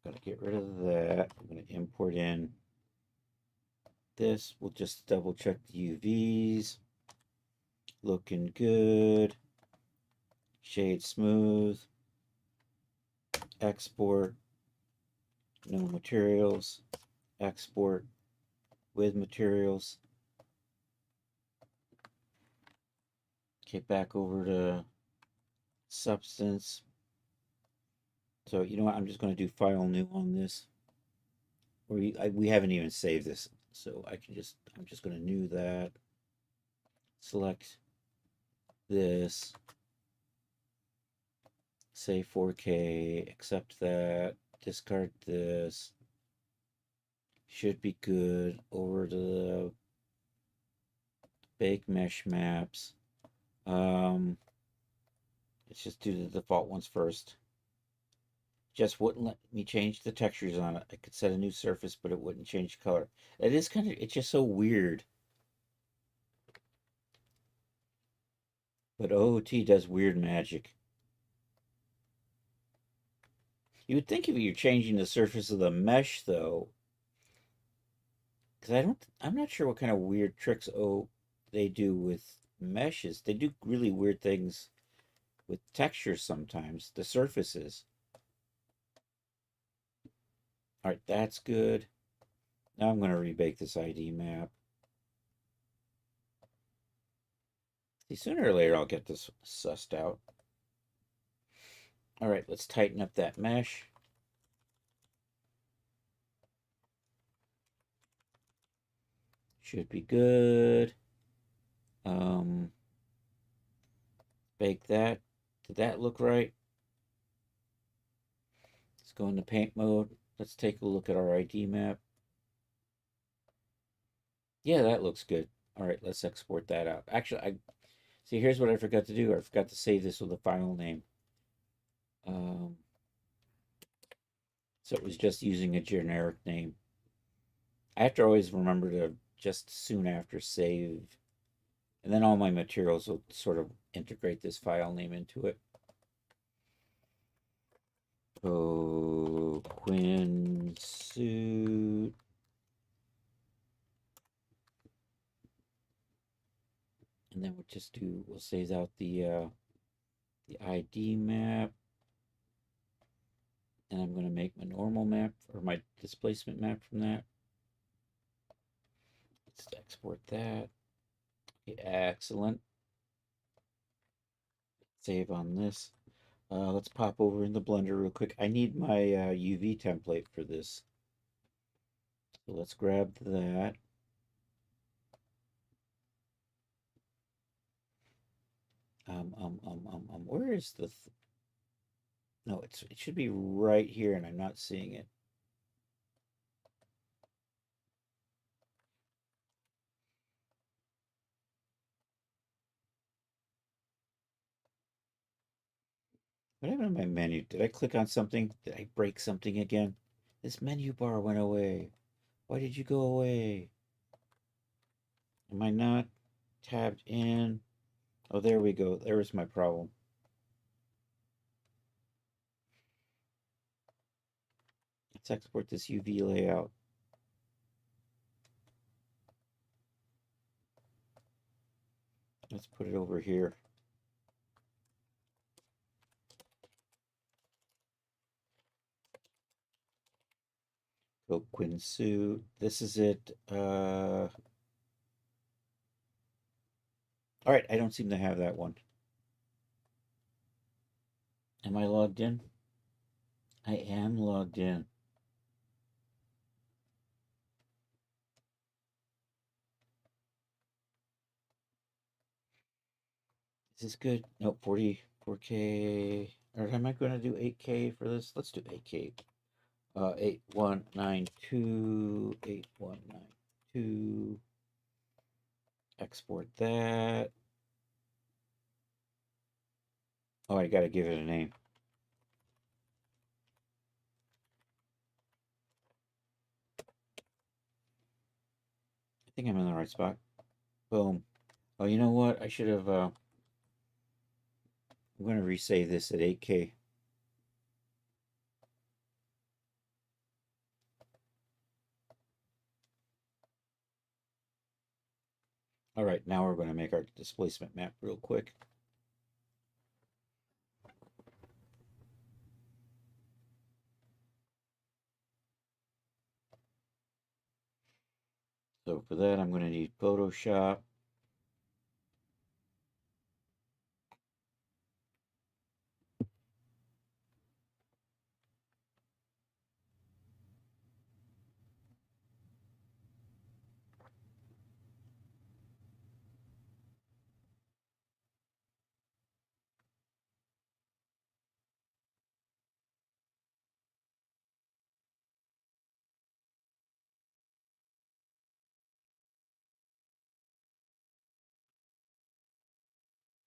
I'm going to get rid of that. I'm going to import in this. We'll just double check the UVs. Looking good. Shade smooth. Export. No materials. Export with materials. Okay, back over to substance. So you know what? I'm just going to do file new on this. We haven't even saved this, so I'm just going to new that. Select this. Say 4K. Accept that. Discard this. Should be good. Over to the bake mesh maps. Let's just do the default ones first. Just wouldn't let me change the textures on it. I could set a new surface, but it wouldn't change color. It is it's just so weird. But OOT does weird magic. You would think if you're changing the surface of the mesh, though, because I'm not sure what kind of weird tricks they do with meshes. They do really weird things with textures sometimes, the surfaces. All right, that's good. Now I'm going to rebake this ID map. See, sooner or later I'll get this sussed out. All right, let's tighten up that mesh. Should be good. Bake that. Did that look right? Let's go into paint mode. Let's take a look at our ID map. Yeah, that looks good. All right, let's export that out. Actually, see, here's what I forgot to do. I forgot to save this with a file name. So it was just using a generic name. I have to always remember to just soon after save. And then all my materials will sort of integrate this file name into it. Oh, Quinn suit. And then we'll save out the ID map. And I'm going to make my normal map or my displacement map from that. Let's export that. Okay, excellent. Save on this. Let's pop over in the Blender real quick. I need my UV template for this. So let's grab that. Where is the... No, it should be right here, and I'm not seeing it. What happened to my menu? Did I click on something? Did I break something again? This menu bar went away. Why did you go away? Am I not tabbed in? Oh, there we go. There was my problem. Let's export this UV layout. Let's put it over here. Coquin suit. This is it. All right, I don't seem to have that one. Am I logged in? I am logged in. Is this good? Nope, 44K. Or am I going to do 8K for this? Let's do 8K. 8192, 8192. Export that. Oh, I got to give it a name. I think I'm in the right spot. Boom. Oh, you know what? I should have, I'm going to resave this at 8K. All right, now we're going to make our displacement map real quick. So for that, I'm going to need Photoshop.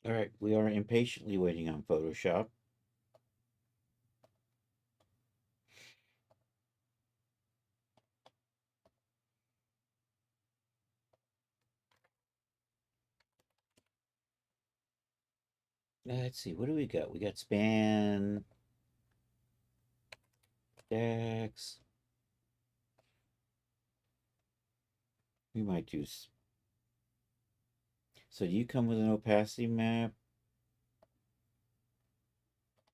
All right, we are impatiently waiting on Photoshop. Let's see, what do we got? We got span, DAX. We might do. So do you come with an opacity map?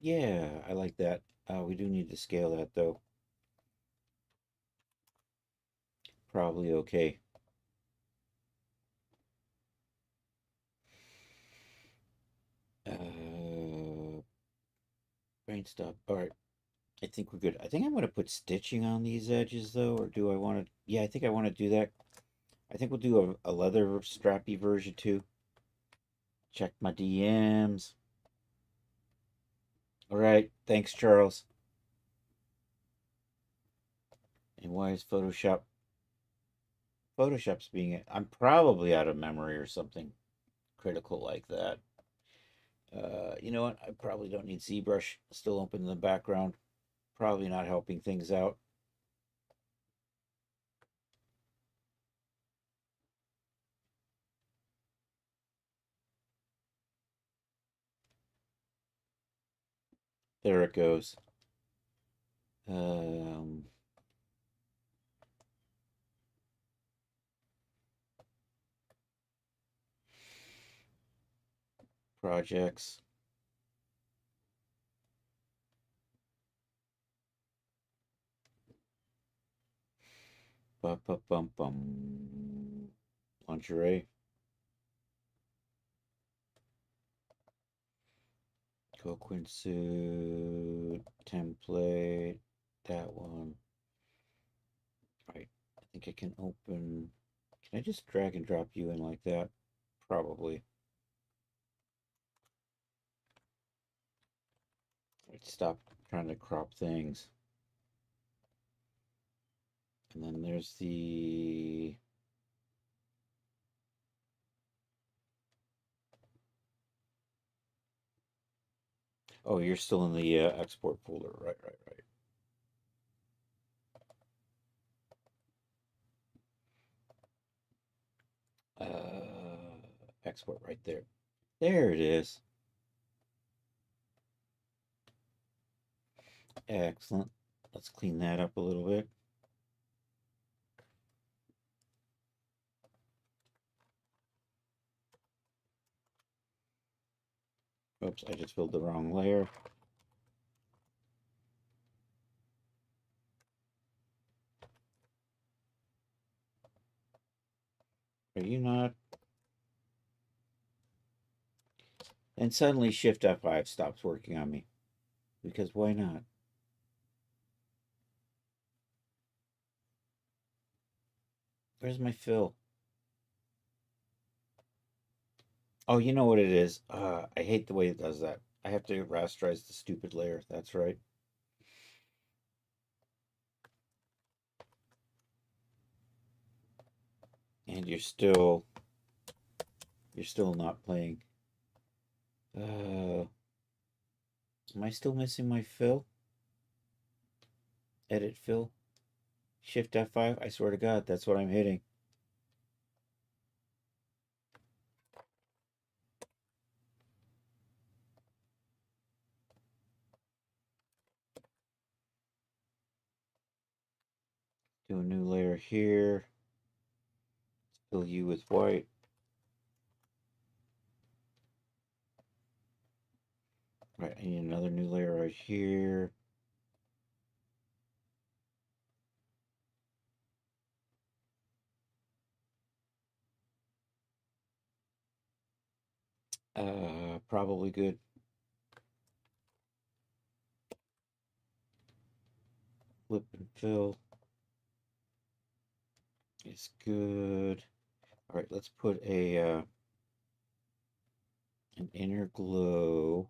Yeah, I like that. We do need to scale that though. Probably okay. Brain stop. All right. I think we're good. I think I'm going to put stitching on these edges though, or do I want to? Yeah, I think I want to do that. I think we'll do a leather strappy version too. Check my DMs. All right. Thanks, Charles. And why is Photoshop's being, I'm probably out of memory or something critical like that. You know what? I probably don't need ZBrush still open in the background. Probably not helping things out. There it goes. Projects. Bum. Lingerie. Coquin suit. Template. That one. Right. I think I can open. Can I just drag and drop you in like that? Probably. Let's stop trying to crop things. And then there's the... Oh, you're still in the export folder. Right. Export right there. There it is. Excellent. Let's clean that up a little bit. Oops, I just filled the wrong layer. Are you not? And suddenly Shift F5 stops working on me. Because why not? Where's my fill? Oh, you know what it is. I hate the way it does that. I have to rasterize the stupid layer. That's right. And you're still not playing. Am I still missing my fill? Edit fill. Shift F5. I swear to God, that's what I'm hitting. Do a new layer here. Fill you with white. Right, I need another new layer right here. Probably good. Flip and fill. It's good. All right, let's put a an inner glow.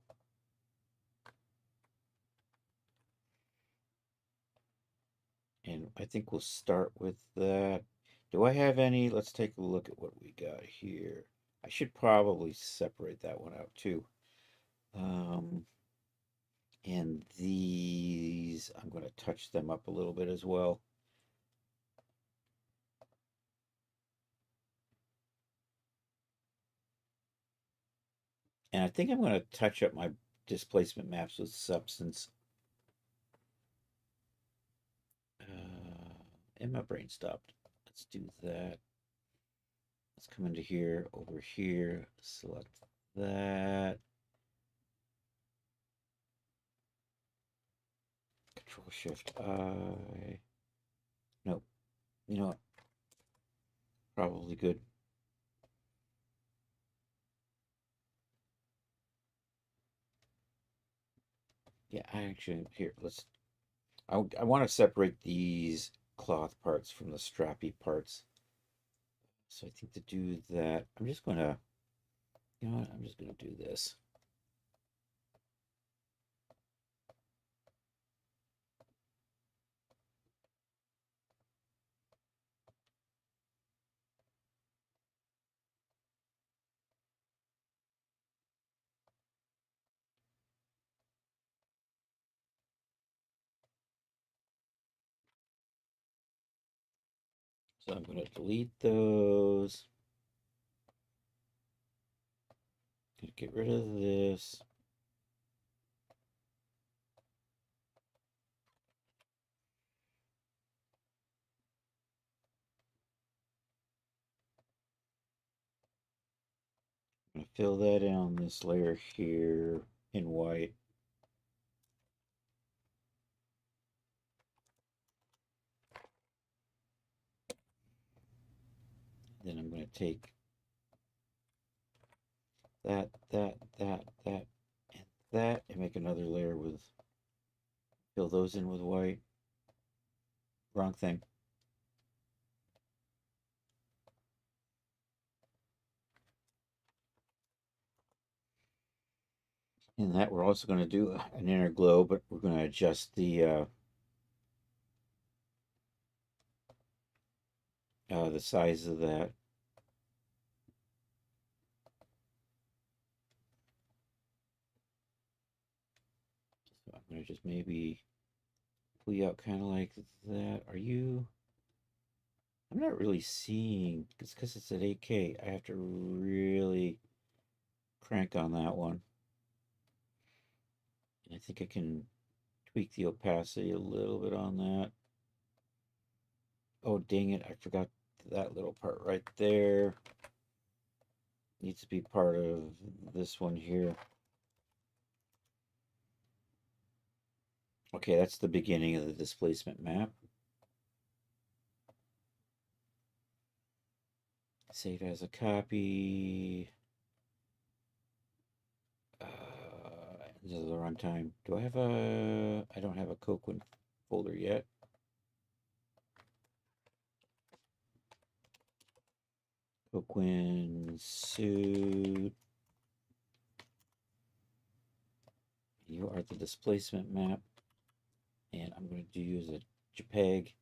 And I think we'll start with that. Do I have any? Let's take a look at what we got here. I should probably separate that one out too. And these, I'm going to touch them up a little bit as well. And I think I'm going to touch up my displacement maps with substance. And my brain stopped. Let's do that. Let's come into here, over here, select that. Control Shift I. Nope. You know what? Probably good. Yeah, I actually, here, I want to separate these cloth parts from the strappy parts. So I think to do that, I'm just going to, you know what, I'm just going to do this. So I'm going to delete those. Get rid of this. I'm going to fill that in on this layer here in white. Then I'm going to take that, and that, and make another layer with, fill those in with white. Wrong thing. In that, we're also going to do an inner glow, but we're going to adjust the size of that. So I'm going to just maybe pull you out kind of like that. Are you? I'm not really seeing. It's because it's at 8K. I have to really crank on that one. And I think I can tweak the opacity a little bit on that. Oh, dang it. I forgot that little part right there. Needs to be part of this one here. Okay, that's the beginning of the displacement map. Save as a copy. This is the runtime. Do I have a... I don't have a Coquin folder yet. Coquin suit. You are the displacement map. And I'm going to use a JPEG.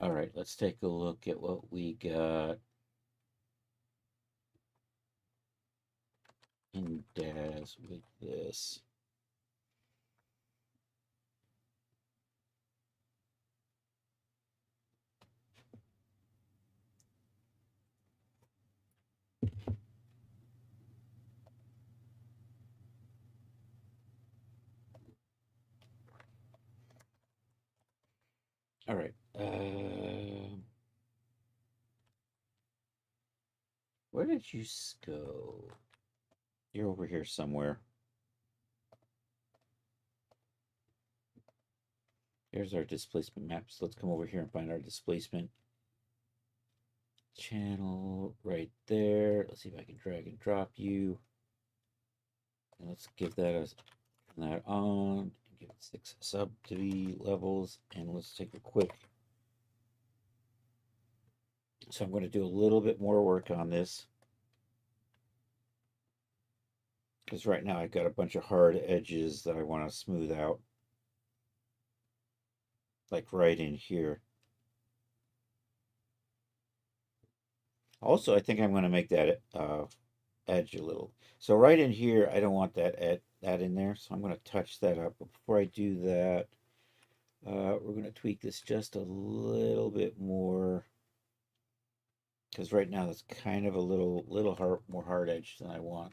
All right, let's take a look at what we got in DAS with this. All right. Where did you go? You're over here somewhere. Here's our displacement maps. Let's come over here and find our displacement channel right there. Let's see if I can drag and drop you. And let's give that a turn that on. Give it 6 sub-3 levels, and let's take a quick. So I'm going to do a little bit more work on this, because right now I've got a bunch of hard edges that I want to smooth out, like right in here. Also, I think I'm going to make that edge a little. So right in here, I don't want that in there, so I'm going to touch that up. But before I do that, we're going to tweak this just a little bit more, because right now it's kind of a little more hard edge than I want.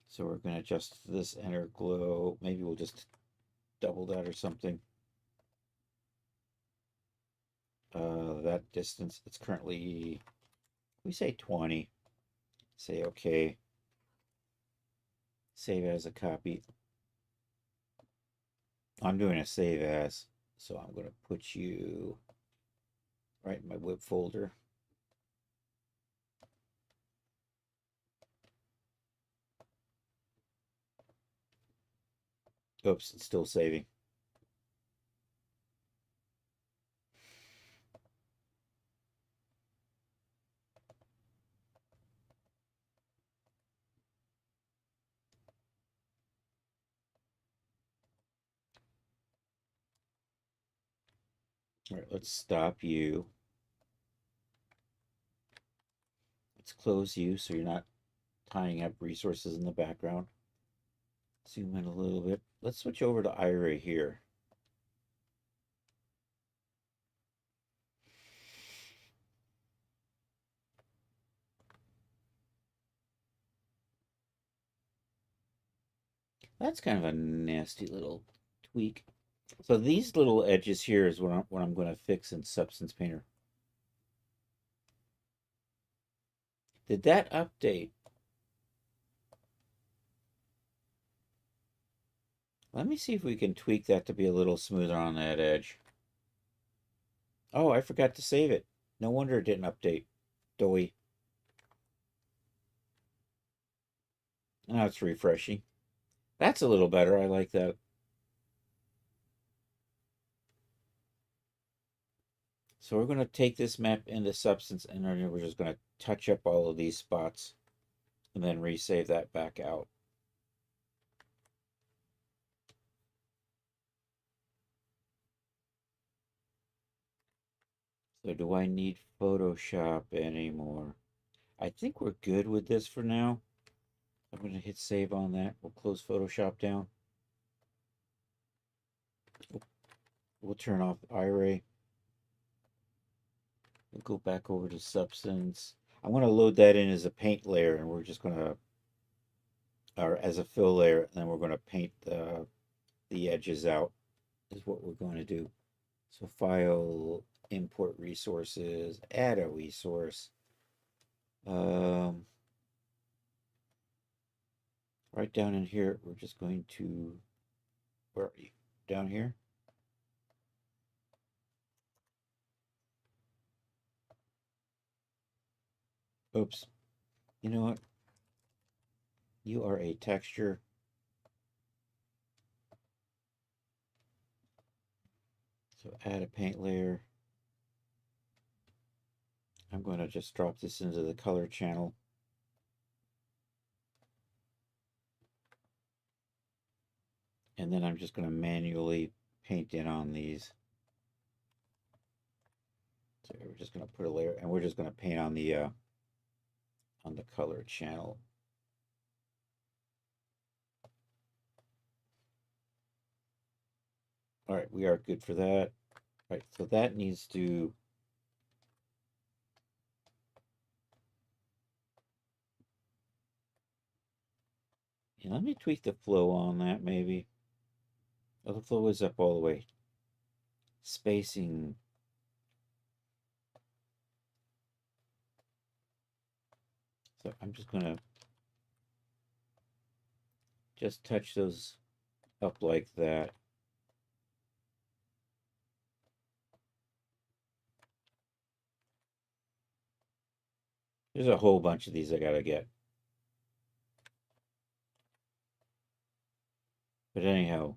So we're going to adjust this inner glow. Maybe we'll just double that or something. That distance, it's currently, we say 20. Say okay. Save as a copy. I'm doing a save as, so I'm going to put you right in my whip folder. Oops, it's still saving. All right, let's stop you. Let's close you so you're not tying up resources in the background. Zoom in a little bit. Let's switch over to Iray here. That's kind of a nasty little tweak. So these little edges here is what I'm going to fix in Substance Painter. Did that update? Let me see if we can tweak that to be a little smoother on that edge. Oh, I forgot to save it. No wonder it didn't update. Doughy. Now it's refreshing. That's a little better. I like that. So we're going to take this map into Substance, and then we're just going to touch up all of these spots and then resave that back out. So do I need Photoshop anymore? I think we're good with this for now. I'm going to hit save on that. We'll close Photoshop down. We'll turn off Iray. We'll go back over to Substance. I'm going to load that in as a paint layer, and we're just going to or as a fill layer, and then we're going to paint the edges out is what we're going to do. So file, import resources, add a resource. Right down in here, we're just going to, where are you? Down here? Oops. You know what? You are a texture. So add a paint layer. I'm going to just drop this into the color channel. And then I'm just going to manually paint in on these. So we're just going to put a layer, and we're just going to paint on the color channel. All right, we are good for that. All right, so that needs to let me tweak the flow on that maybe. Oh, the flow is up all the way. Spacing. So I'm just going to just touch those up like that. There's a whole bunch of these I gotta get. But anyhow,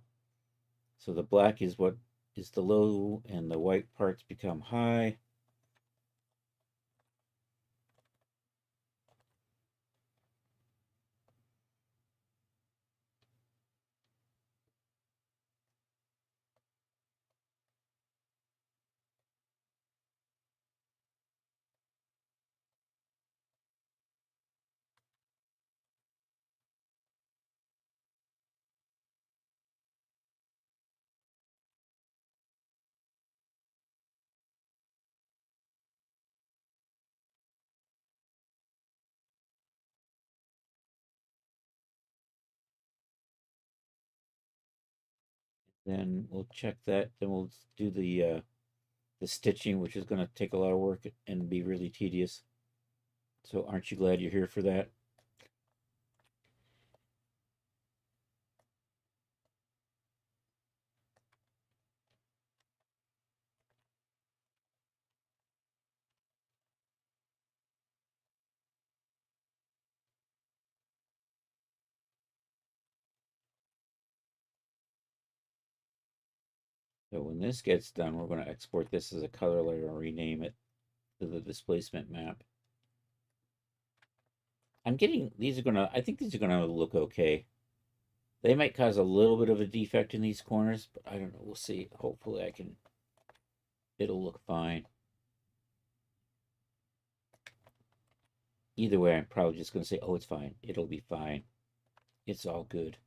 so the black is what is the low and the white parts become high. Then we'll check that. Then we'll do the stitching, which is going to take a lot of work and be really tedious. So aren't you glad you're here for that? So when this gets done, we're going to export this as a color layer and rename it to the displacement map. I'm getting, these are going to, I think these are going to look okay. They might cause a little bit of a defect in these corners, but I don't know. We'll see. Hopefully I can, it'll look fine. Either way, I'm probably just going to say, oh, it's fine. It'll be fine. It's all good.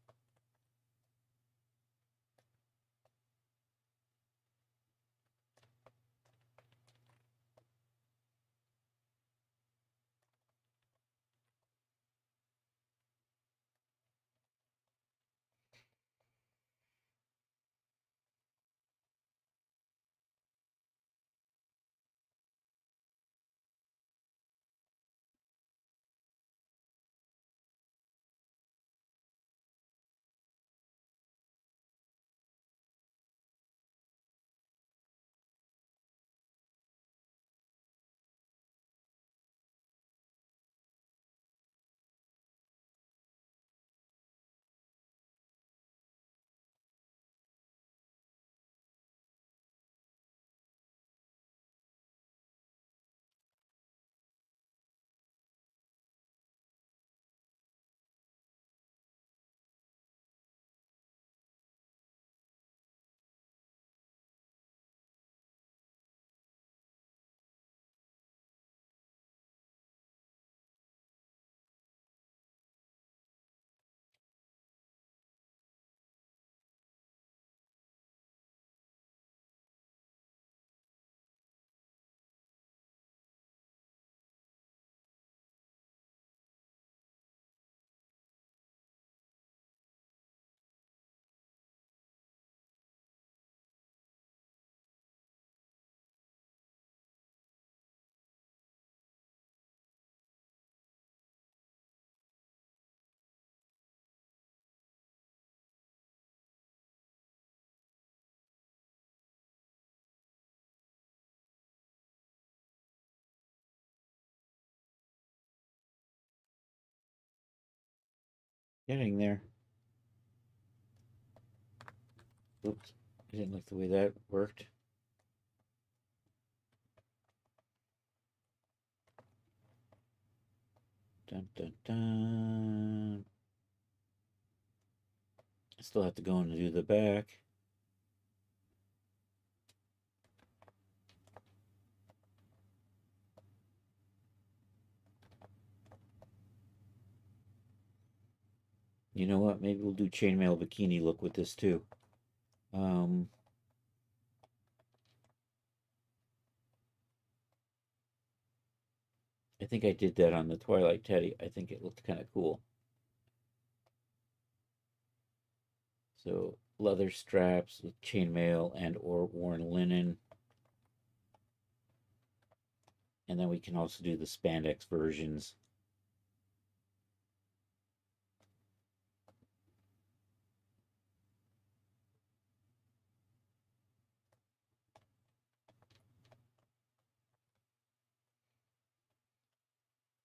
Getting there. Oops, I didn't like the way that worked. Dun dun dun. I still have to go and do the back. You know what? Maybe we'll do chainmail bikini look with this too. I think I did that on the Twilight Teddy. I think it looked kind of cool. So leather straps with chainmail and or worn linen. And then we can also do the spandex versions.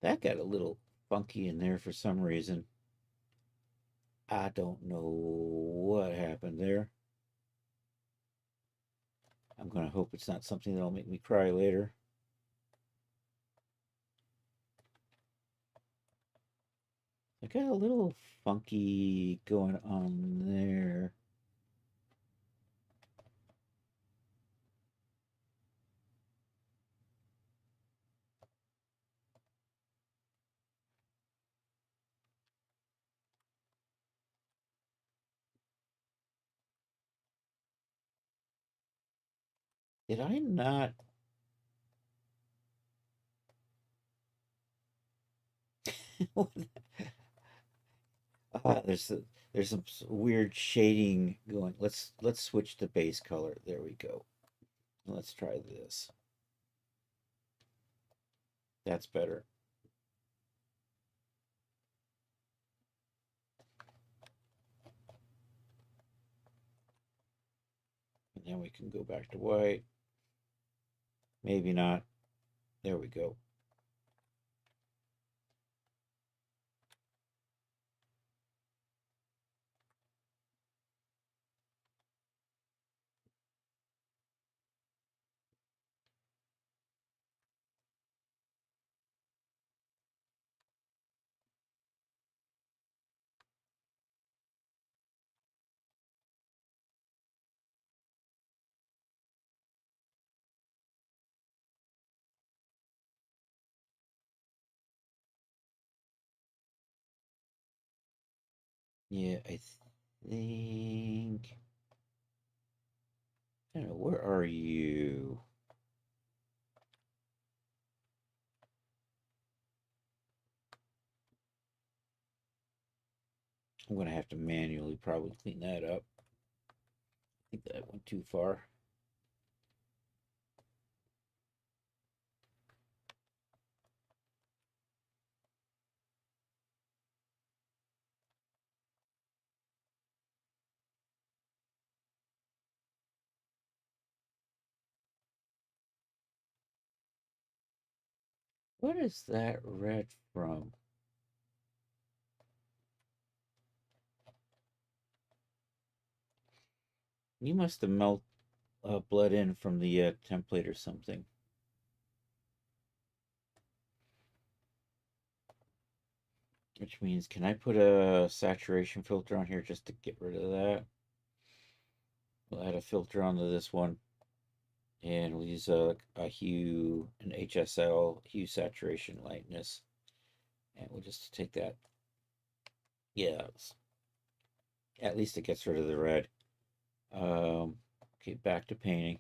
That got a little funky in there for some reason. I don't know what happened there. I'm going to hope it's not something that'll make me cry later. I got a little funky going on there. Did I not? There's some weird shading going. Let's switch to base color. There we go. Let's try this. That's better. And then we can go back to white. Maybe not. There we go. Yeah, I think. I don't know, where are you? I'm going to have to manually probably clean that up. I think that went too far. What is that red from? You must have bled in from the template or something. Which means, can I put a saturation filter on here just to get rid of that? We'll add a filter onto this one. And we'll use a hue, an HSL, hue saturation lightness. And we'll just take that. Yeah, at least it gets rid of the red. Okay, back to painting.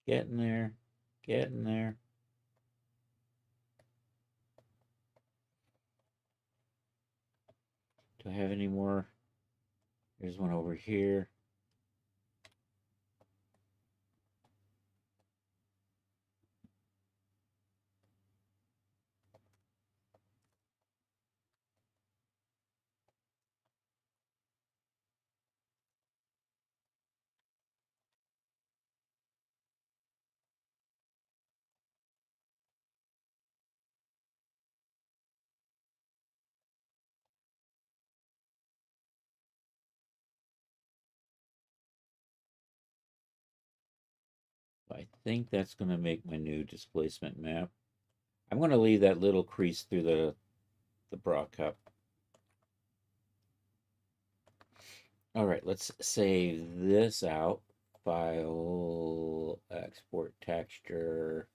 Getting there. Getting there. Do I have any more? There's one over here. I think that's going to make my new displacement map. I'm going to leave that little crease through the bra cup. All right, let's save this out. File, export texture.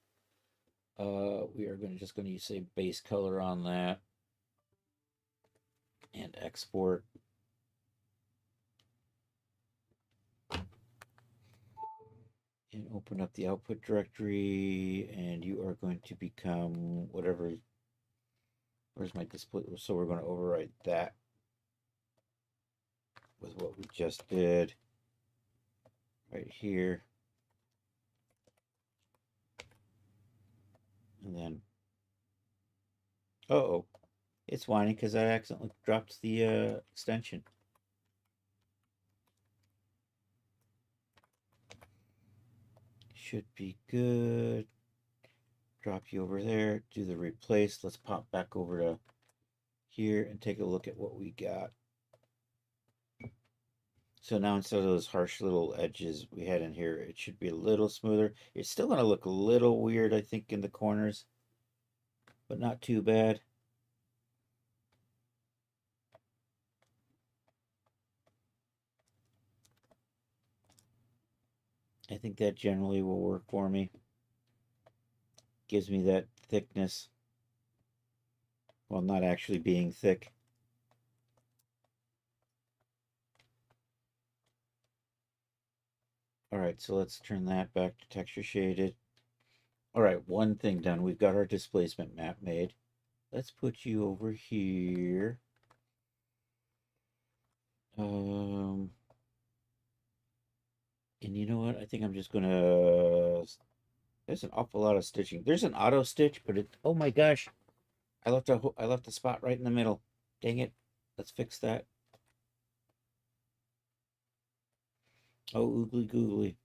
We are just going to use a base color on that and export. And open up the output directory, and you are going to become whatever. Where's my display? So we're going to overwrite that with what we just did right here. And then, uh-oh, it's whining because I accidentally dropped the extension. Should be good. Drop you over there, do the replace. Let's pop back over to here and take a look at what we got. So now instead of those harsh little edges we had in here, it should be a little smoother. It's still going to look a little weird, I think, in the corners, but not too bad. I think that generally will work for me. Gives me that thickness while not actually being thick. All right, so let's turn that back to texture shaded. All right, one thing done. We've got our displacement map made. Let's put you over here. And you know what? I think I'm just gonna. There's an awful lot of stitching. There's an auto stitch, but it. Oh my gosh! I left a spot right in the middle. Dang it! Let's fix that. Oh, oogly googly.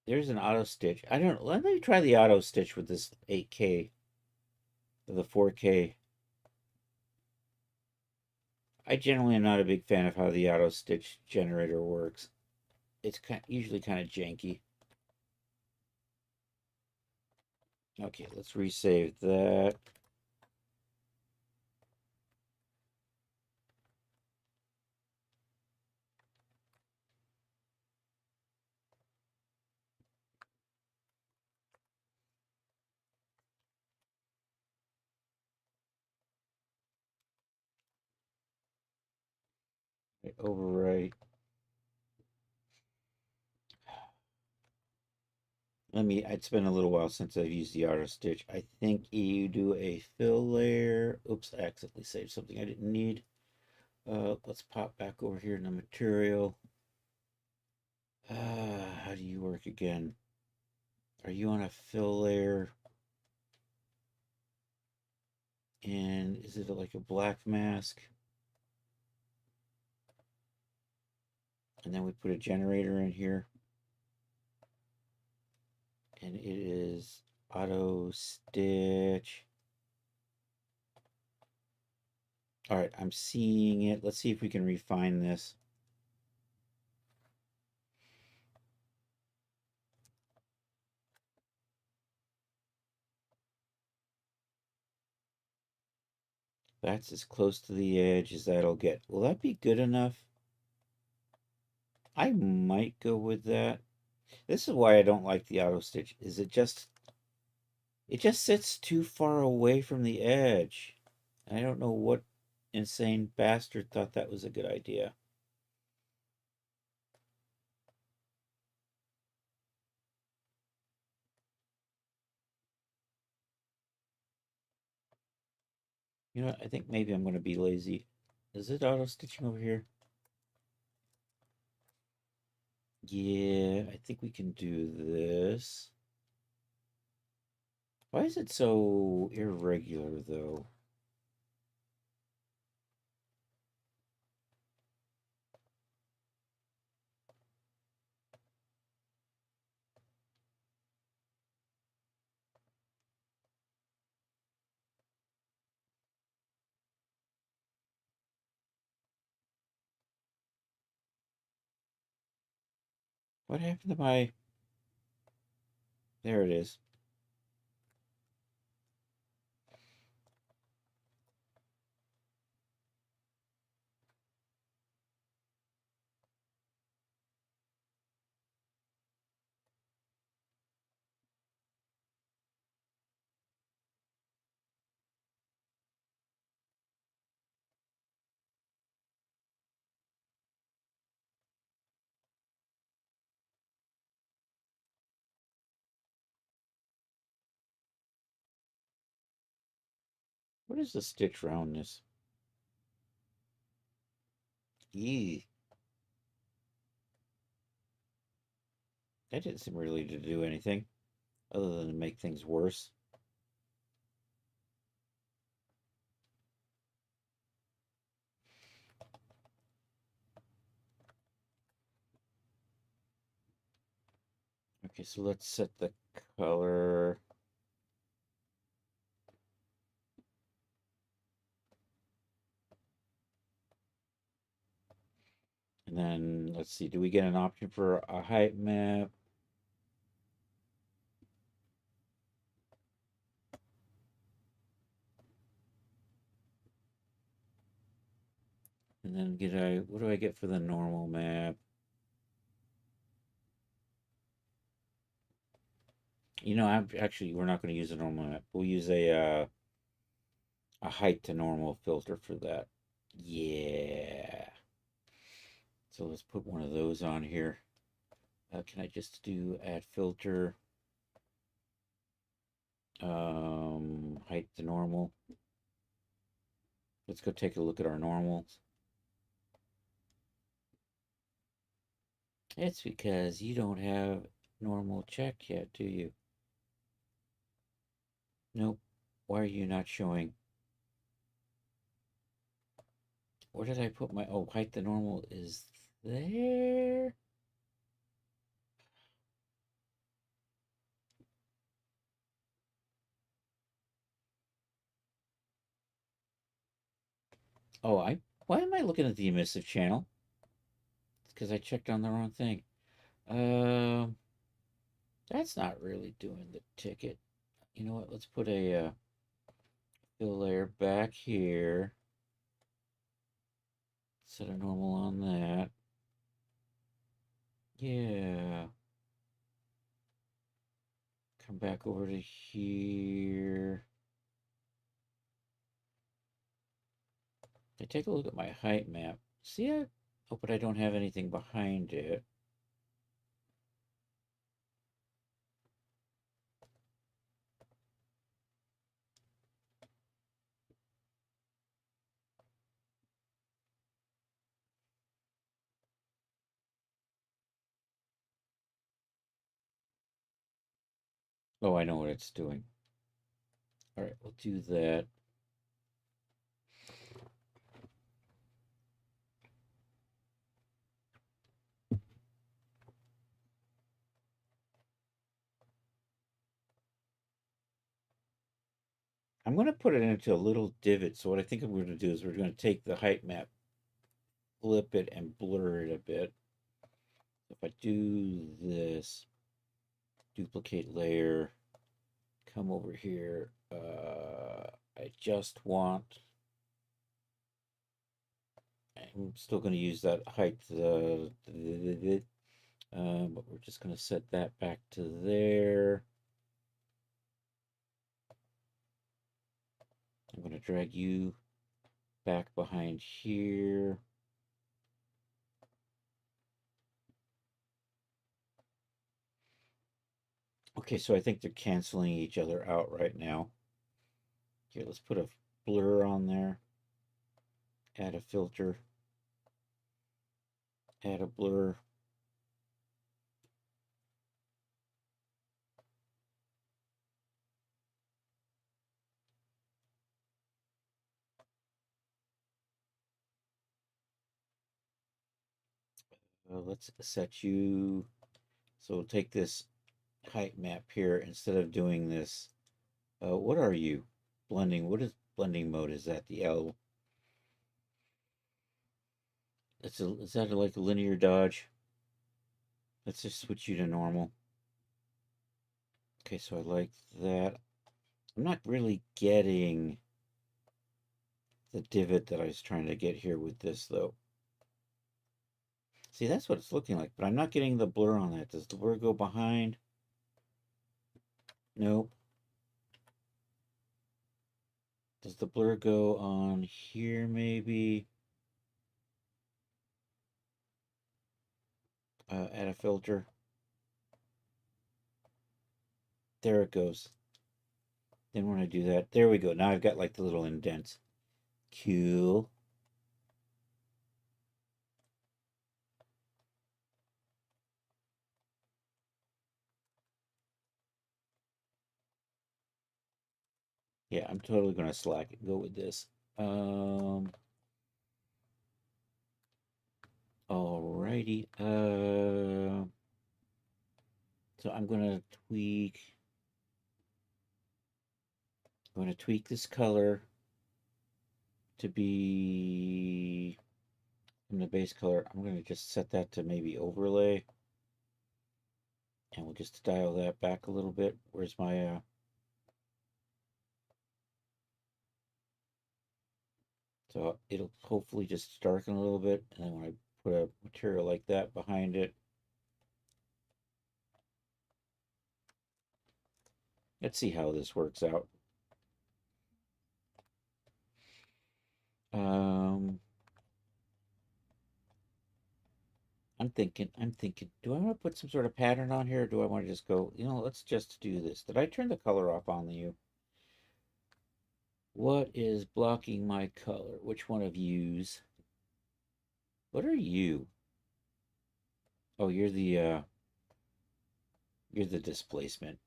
There's an auto stitch. I don't. Let me try the auto stitch with this 8K. The 4K. I generally am not a big fan of how the auto stitch generator works. It's usually kind of janky. Okay, let's resave that. Overwrite. It's been a little while since I've used the auto stitch. I think you do a fill layer. Oops, I accidentally saved something I didn't need. Let's pop back over here in the material. How do you work again? Are you on a fill layer? And is it like a black mask? And then we put a generator in here. And it is auto stitch. All right, I'm seeing it. Let's see if we can refine this. That's as close to the edge as that'll get. Will that be good enough? I might go with that. This is why I don't like the auto stitch. Is it just sits too far away from the edge. I don't know what insane bastard thought that was a good idea. You know what? I think maybe I'm going to be lazy. Is it auto stitching over here? Yeah, I think we can do this. Why is it so irregular, though? What happened to my... There it is. What is the stitch roundness? Eee. That didn't seem really to do anything other than to make things worse. Okay, so let's set the color. And then let's see, do we get an option for a height map? And then what do I get for the normal map? You know, we're not going to use a normal map. We'll use a height to normal filter for that. Yeah. So let's put one of those on here. Can I just do add filter? Height to normal. Let's go take a look at our normals. It's because you don't have normal check yet, do you? Nope. Why are you not showing? Where did I put my... Oh, height to normal is there. Oh, why am I looking at the emissive channel? It's because I checked on the wrong thing. That's not really doing the ticket. You know what? Let's put a fill layer back here. Set a normal on that. Yeah. Come back over to here. I take a look at my height map. See it? Oh, but I don't have anything behind it. Oh, I know what it's doing. All right, we'll do that. I'm going to put it into a little divot. So what I think I'm going to do is we're going to take the height map, flip it, and blur it a bit. If I do this, duplicate layer, come over here. I just want... I'm still going to use that height, but we're just going to set that back to there. I'm going to drag you back behind here. Okay, so I think they're canceling each other out right now. Here, let's put a blur on there. Add a filter. Add a blur. Let's set you. So we'll take this height map here instead of doing this. What are you? Blending. What is blending mode? Is that the L? Is that like a linear dodge? Let's just switch you to normal. Okay, so I like that. I'm not really getting the divot that I was trying to get here with this, though. See, that's what it's looking like, but I'm not getting the blur on that. Does the blur go behind? Nope. Does the blur go on here, maybe? Add a filter. There it goes. Then when I do that, there we go. Now I've got like the little indents. Cool. Yeah, I'm totally going to slack it. Go with this. Alrighty. So I'm going to tweak. I'm going to tweak this color to be from the base color. I'm going to just set that to maybe overlay. And we'll just dial that back a little bit. Where's my so it'll hopefully just darken a little bit, and then when I put a material like that behind it, let's see how this works out. I'm thinking, do I want to put some sort of pattern on here, or do I want to just go, let's just do this. Did I turn the color off on you? What is blocking my color? Which one of yous? What are you? Oh, you're the displacement.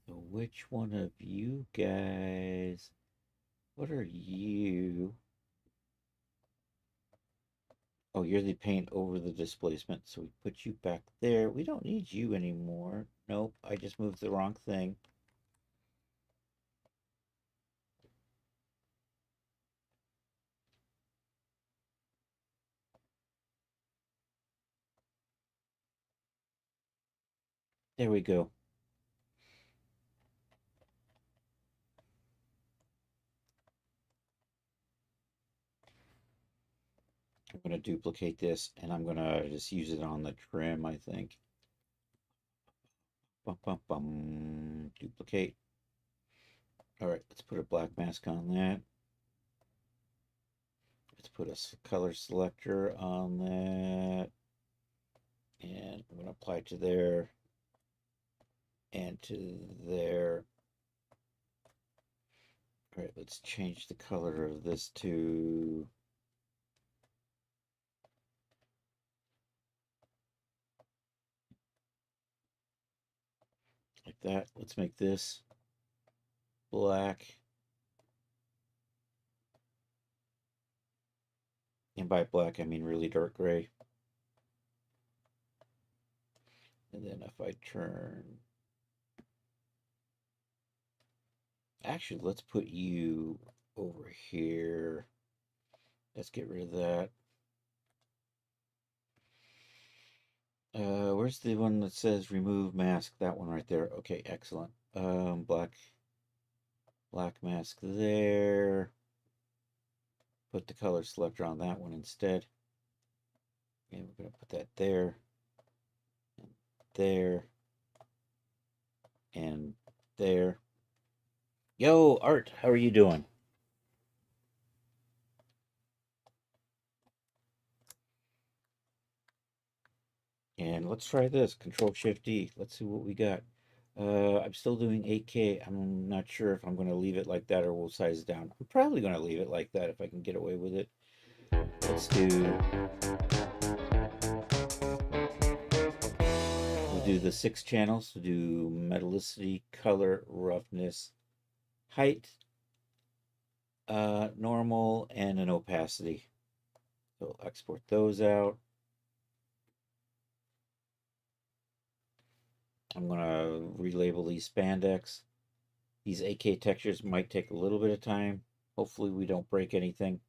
So which one of you guys? What are you? Oh, you're the paint over the displacement. So we put you back there. We don't need you anymore. Nope, I just moved the wrong thing. There we go. I'm going to duplicate this, and I'm going to just use it on the trim, I think. Bum, bum, bum. Duplicate. All right, let's put a black mask on that. Let's put a color selector on that. And I'm going to apply it to there and to there. All right, let's change the color of this to like that. Let's make this black. And by black, I mean really dark gray. And then if I turn... Actually, let's put you over here. Let's get rid of that. Where's the one that says remove mask? That one right there. Okay, excellent. Black mask there. Put the color selector on that one instead. And we're going to put that there, and there, and there. Yo, Art, how are you doing? And let's try this, Control-Shift-D. Let's see what we got. I'm still doing 8K. I'm not sure if I'm going to leave it like that or we'll size it down. I'm probably going to leave it like that if I can get away with it. Let's do... We'll do the 6 channels. We'll do metallicity, color, roughness, height, normal, and an opacity. So export those out. I'm going to relabel these spandex. These 8K textures might take a little bit of time. Hopefully we don't break anything.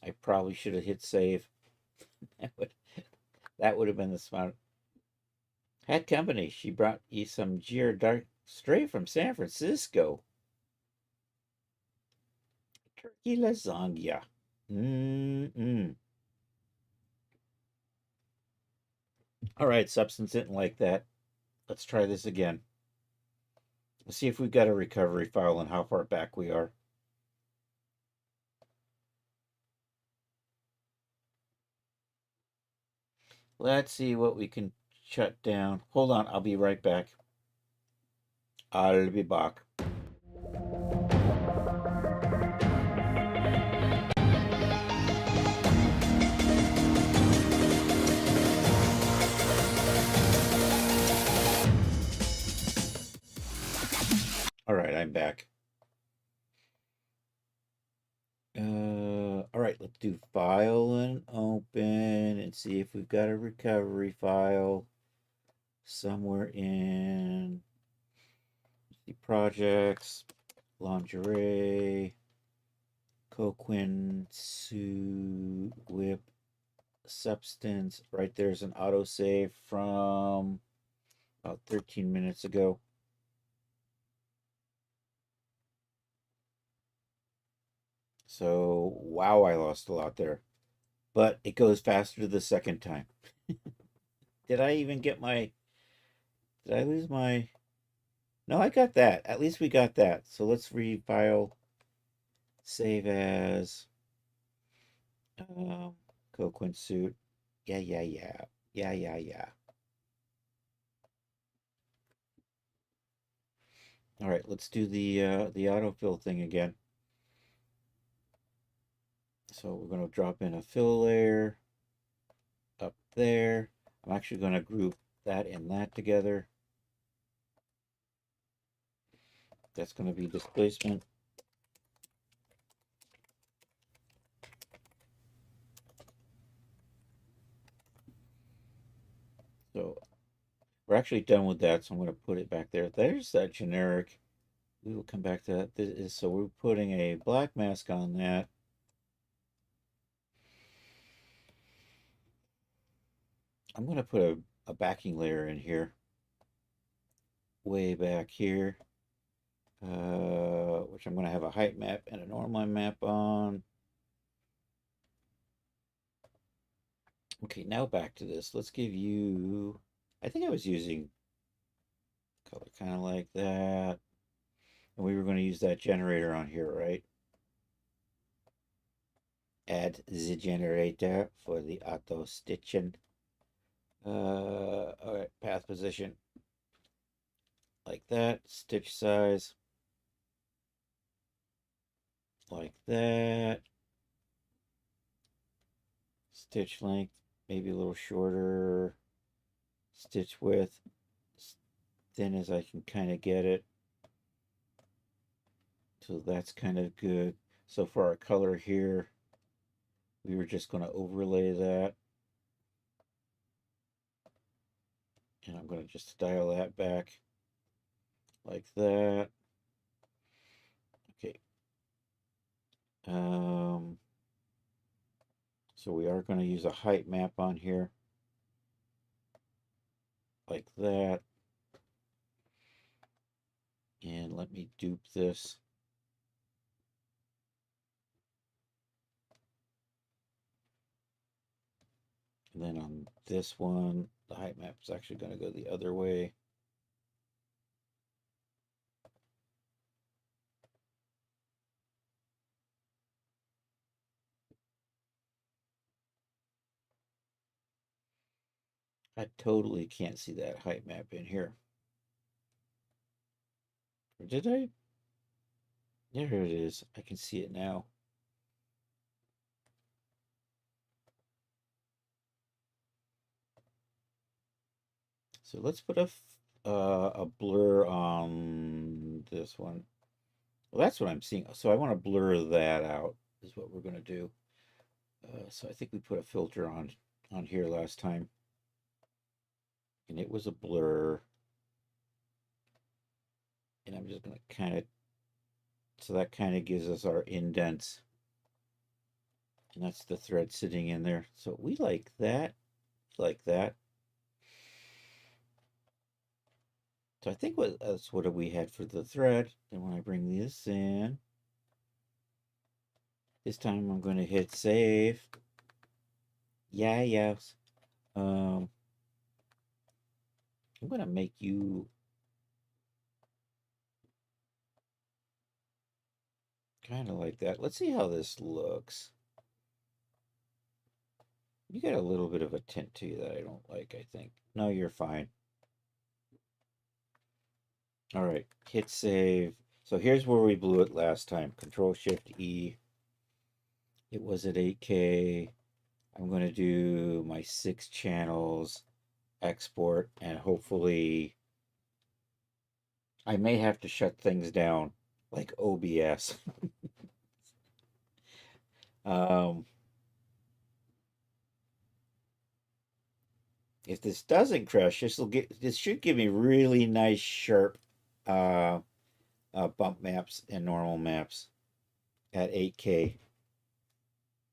I probably should have hit save. that would have been the smart. Hat Company, she brought you some Gier Dark straight from San Francisco. Turkey lasagna. All right, Substance didn't like that. Let's try this again. Let's see if we've got a recovery file and how far back we are. Let's see what we can shut down. Hold on, I'll be right back. I'll be back. All right, I'm back. All right, let's do file and open and see if we've got a recovery file somewhere in the projects, lingerie, Coquin, Sue, Whip, Substance. Right there's an autosave from about 13 minutes ago. So, wow, I lost a lot there. But it goes faster the second time. Did I even get my... Did I lose my... No, I got that. At least we got that. So let's refile. Save as... Coquin suit. Yeah. All right, let's do the autofill thing again. So we're going to drop in a fill layer up there. I'm actually going to group that and that together. That's going to be displacement. So we're actually done with that, so I'm going to put it back there. There's that generic. We will come back to that. This is, so we're putting a black mask on that. I'm going to put a backing layer in here. Way back here. Which I'm going to have a height map and a normal map on. Okay, now back to this. Let's give you... I think I was using color kind of like that. And we were going to use that generator on here, right? Add the generator for the auto stitching. All right, path position. Like that. Stitch size. Like that. Stitch length, maybe a little shorter. Stitch width, as thin as I can kind of get it. So that's kind of good. So for our color here, we were just going to overlay that. And I'm going to just dial that back like that. Okay. So we are going to use a height map on here. Like that. And let me dupe this. And then on this one, the height map is actually going to go the other way. I totally can't see that height map in here. Or did I? There it is. I can see it now. So let's put a blur on this one. Well, that's what I'm seeing. So I want to blur that out is what we're going to do. So I think we put a filter on here last time. And it was a blur. And I'm just going to kind of, so that kind of gives us our indents. And that's the thread sitting in there. So we like that, like that. So I think that's what we had for the thread. Then when I bring this in, this time I'm going to hit save. Yeah, yes. I'm going to make you kind of like that. Let's see how this looks. You got a little bit of a tint to you that I don't like, I think. No, you're fine. All right, hit save. So here's where we blew it last time. Control-Shift-E. It was at 8K. I'm going to do my 6 channels, export, and hopefully I may have to shut things down like OBS. If this doesn't crash, this should give me really nice sharp bump maps and normal maps at 8K.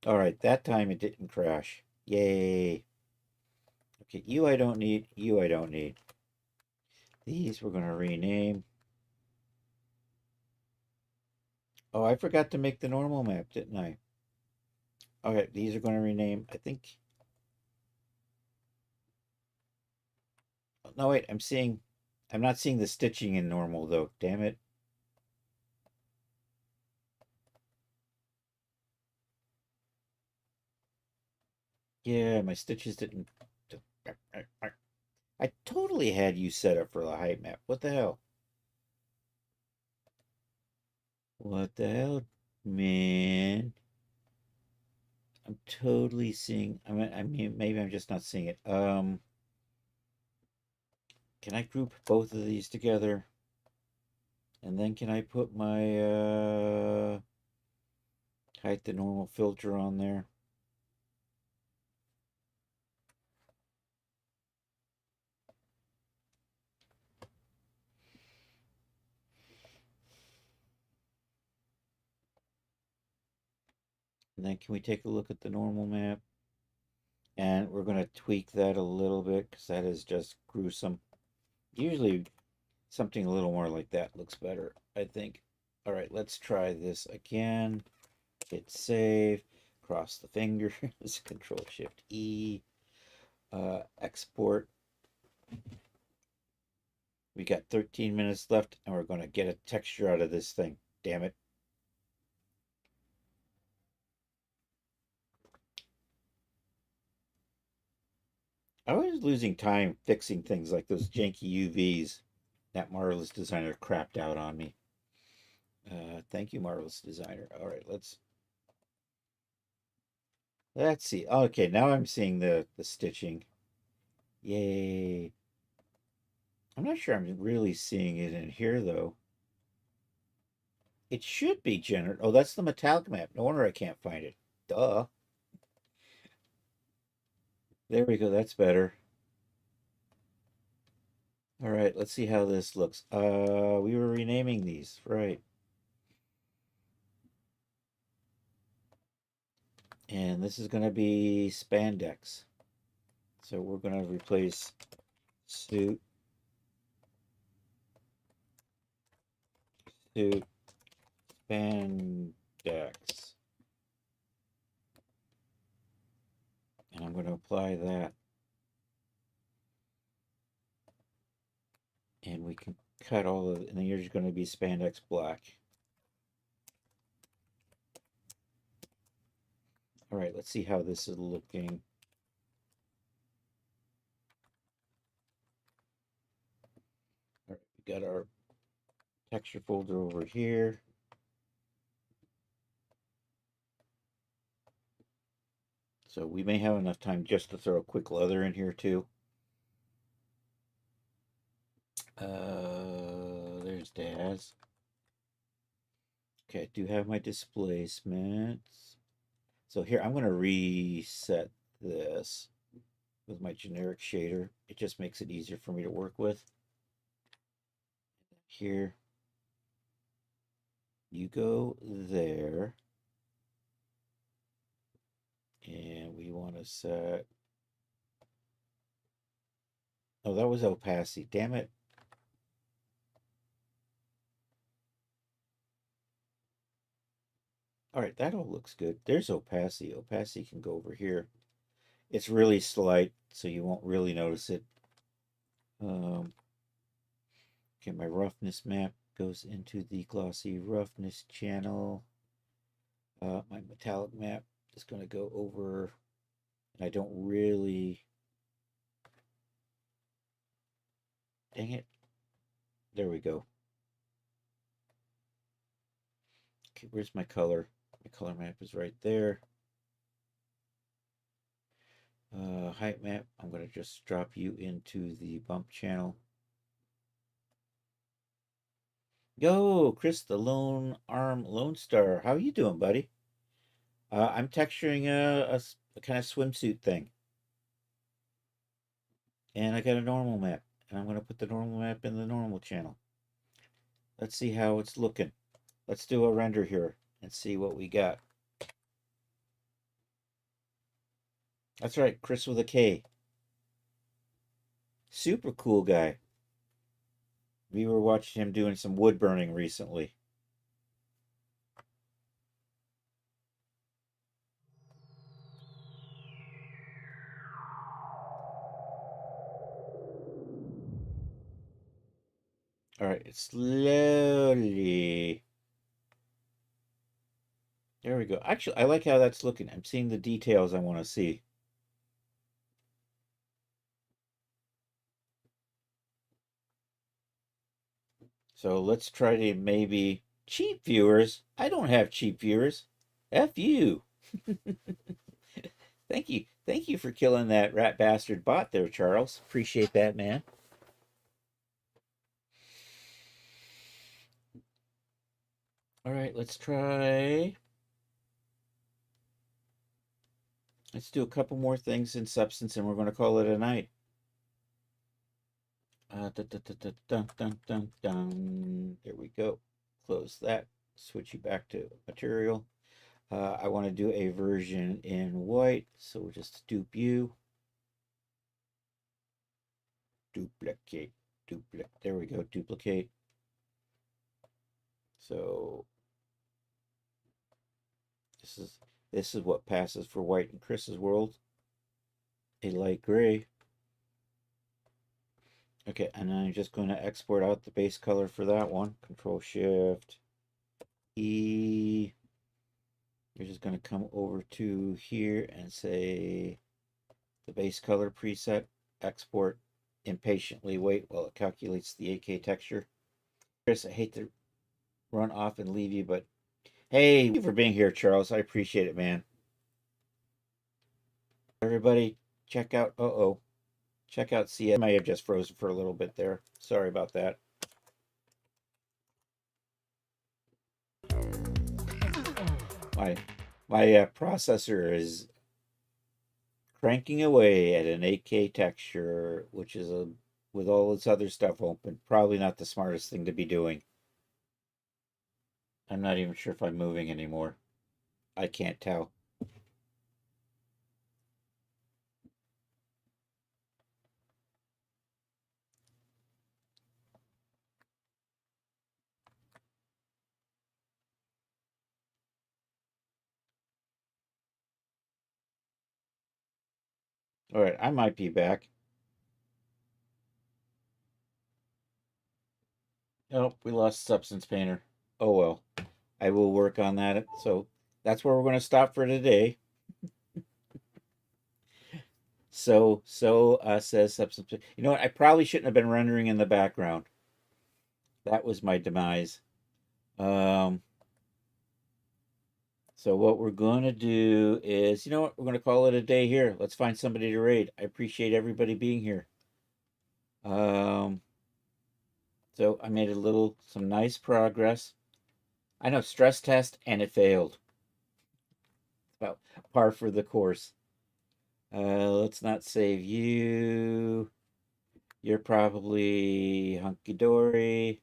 All right, that time it didn't crash. Yay. Okay, you I don't need, you I don't need. These we're going to rename. Oh, I forgot to make the normal map, didn't I? Okay, these are going to rename, I think. No, wait, I'm not seeing the stitching in normal though. Damn it. Yeah, my stitches didn't. I totally had you set up for the height map. What the hell? What the hell, man? I'm totally seeing. I mean, maybe I'm just not seeing it. Can I group both of these together? And then can I put my height the normal filter on there? And then can we take a look at the normal map? And we're going to tweak that a little bit because that is just gruesome. Usually something a little more like that looks better, I think. All right, let's try this again. Hit save, cross the fingers, Control-Shift-E, export. We got 13 minutes left and we're going to get a texture out of this thing. Damn it. I was losing time fixing things like those janky UVs. That Marvelous Designer crapped out on me. Thank you, Marvelous Designer. All right, let's see. Okay, now I'm seeing the stitching. Yay. I'm not sure I'm really seeing it in here, though. It should be generated. Oh, that's the metallic map. No wonder I can't find it. Duh. There we go. That's better. All right, let's see how this looks. We were renaming these, right? And this is going to be spandex. So we're going to replace suit, spandex. And I'm going to apply that. And we can cut all of it, and then yours is going to be spandex black. All right, let's see how this is looking. got our texture folder over here. So we may have enough time just to throw a quick leather in here too. There's Daz. Okay, I do have my displacements. So here, I'm going to reset this with my generic shader. It just makes it easier for me to work with. Here, you go there. And we want to set... Oh, that was opacity. Damn it. All right, that all looks good. There's opacity. Opacity can go over here. It's really slight, so you won't really notice it. Okay, my roughness map goes into the glossy roughness channel. My metallic map is going to go over, and I don't really... Dang it. There we go. Okay, where's my color? My color map is right there. Height map, I'm going to just drop you into the bump channel. Yo, Chris, the Lone Star. How you doing, buddy? I'm texturing a kind of swimsuit thing. And I got a normal map. And I'm going to put the normal map in the normal channel. Let's see how it's looking. Let's do a render here and see what we got. That's right, Chris with a K. Super cool guy. We were watching him doing some wood burning recently. All right, it's slowly. There we go. Actually, I like how that's looking. I'm seeing the details I want to see. So let's try to maybe cheap viewers. I don't have cheap viewers. F you. Thank you. Thank you for killing that rat bastard bot there, Charles. Appreciate that, man. All right, let's try. Let's do a couple more things in Substance, and we're going to call it a night. Dun, dun, dun, dun. There we go. Close that. Switch you back to material. I want to do a version in white, so we'll just dupe you. Duplicate. There we go. Duplicate. So this is what passes for white in Chris's world. A light gray. Okay, and I'm just going to export out the base color for that one. Control Shift E. You're just going to come over to here and say the base color preset, export, impatiently wait while it calculates the AK texture. Chris, I hate to run off and leave you, but hey, thank you for being here, Charles. I appreciate it, man. Everybody, check out, check out CS. I may have just frozen for a little bit there. Sorry about that. My processor is cranking away at an 8K texture, which is with all its other stuff open, probably not the smartest thing to be doing. I'm not even sure if I'm moving anymore. I can't tell. All right, I might be back. Nope, we lost Substance Painter. Oh well. I will work on that. So that's where we're going to stop for today. So says Substance. You know what? I probably shouldn't have been rendering in the background. That was my demise. So what we're going to do is, you know what? We're going to call it a day here. Let's find somebody to raid. I appreciate everybody being here. So I made some nice progress. I know, stress test, and it failed. About par for the course. Let's not save you. You're probably hunky-dory.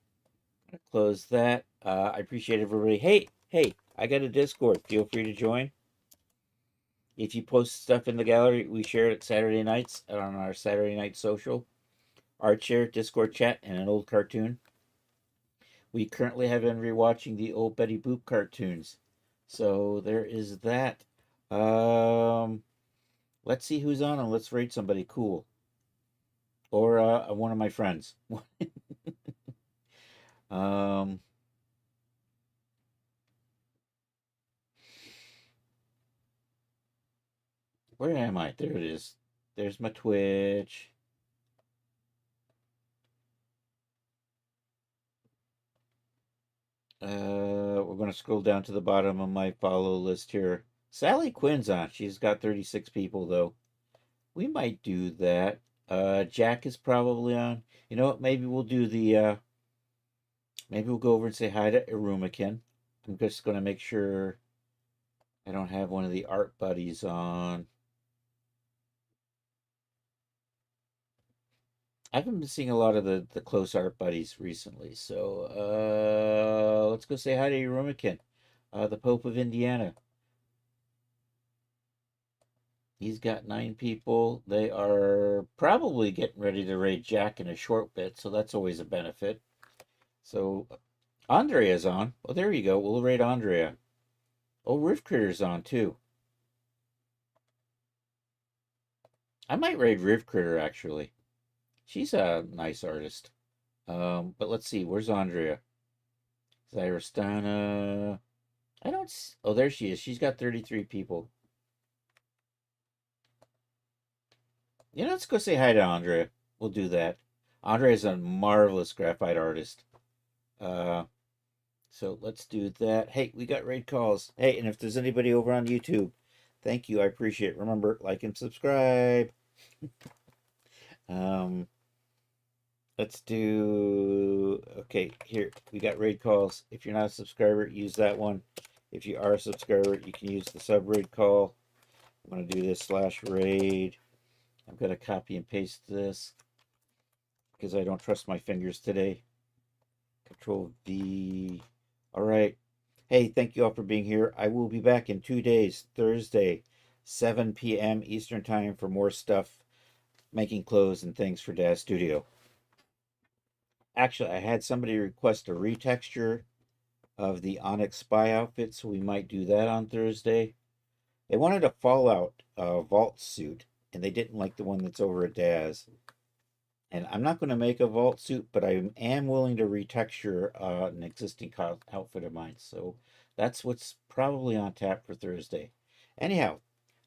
Close that. I appreciate everybody. Hey, I got a Discord. Feel free to join. If you post stuff in the gallery, we share it Saturday nights on our Saturday night social. Art share, Discord chat, and an old cartoon. We currently have been rewatching the old Betty Boop cartoons. So there is that. Let's see who's on and let's rate somebody cool. Or one of my friends. Where am I? There it is. There's my Twitch. We're going to scroll down to the bottom of my follow list here. Sally Quinn's on. She's got 36 people, though. We might do that. Jack is probably on. You know what? Maybe we'll do the... maybe we'll go over and say hi to Irumakin. I'm just going to make sure I don't have one of the art buddies on. I haven't been seeing a lot of the close art buddies recently, so let's go say hi to Irumakin, the Pope of Indiana. He's got 9 people. They are probably getting ready to raid Jack in a short bit, so that's always a benefit. So Andrea's on. Oh, there you go. We'll raid Andrea. Oh, Riff Critter's on too. I might raid Riff Critter actually. She's a nice artist. But let's see. Where's Andrea? Zyrostana. I don't... Oh, there she is. She's got 33 people. You know, let's go say hi to Andrea. We'll do that. Andrea is a marvelous graphite artist. So let's do that. Hey, we got raid calls. Hey, and if there's anybody over on YouTube, thank you. I appreciate it. Remember, like and subscribe. Let's do... Okay, here. We got raid calls. If you're not a subscriber, use that one. If you are a subscriber, you can use the sub raid call. I'm going to do this /raid. I'm going to copy and paste this because I don't trust my fingers today. Control V. All right. Hey, thank you all for being here. I will be back in 2 days, Thursday, 7 p.m. Eastern Time for more stuff, making clothes and things for Daz Studio. Actually, I had somebody request a retexture of the Onyx Spy outfit, so we might do that on Thursday. They wanted a Fallout vault suit, and they didn't like the one that's over at Daz. And I'm not going to make a vault suit, but I am willing to retexture an existing outfit of mine. So that's what's probably on tap for Thursday. Anyhow,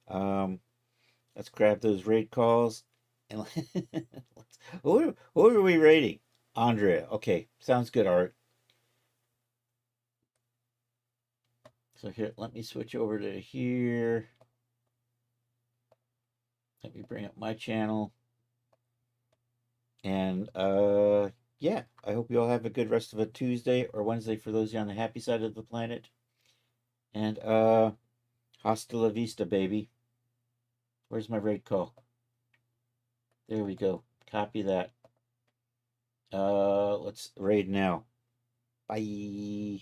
let's grab those raid calls. And who are we raiding? Andrea. Okay, sounds good, Art. So here, let me switch over to here. Let me bring up my channel. And yeah, I hope you all have a good rest of a Tuesday or Wednesday for those of you on the happy side of the planet. And hasta la vista, baby. Where's my raid call? There we go. Copy that. Let's raid now. Bye.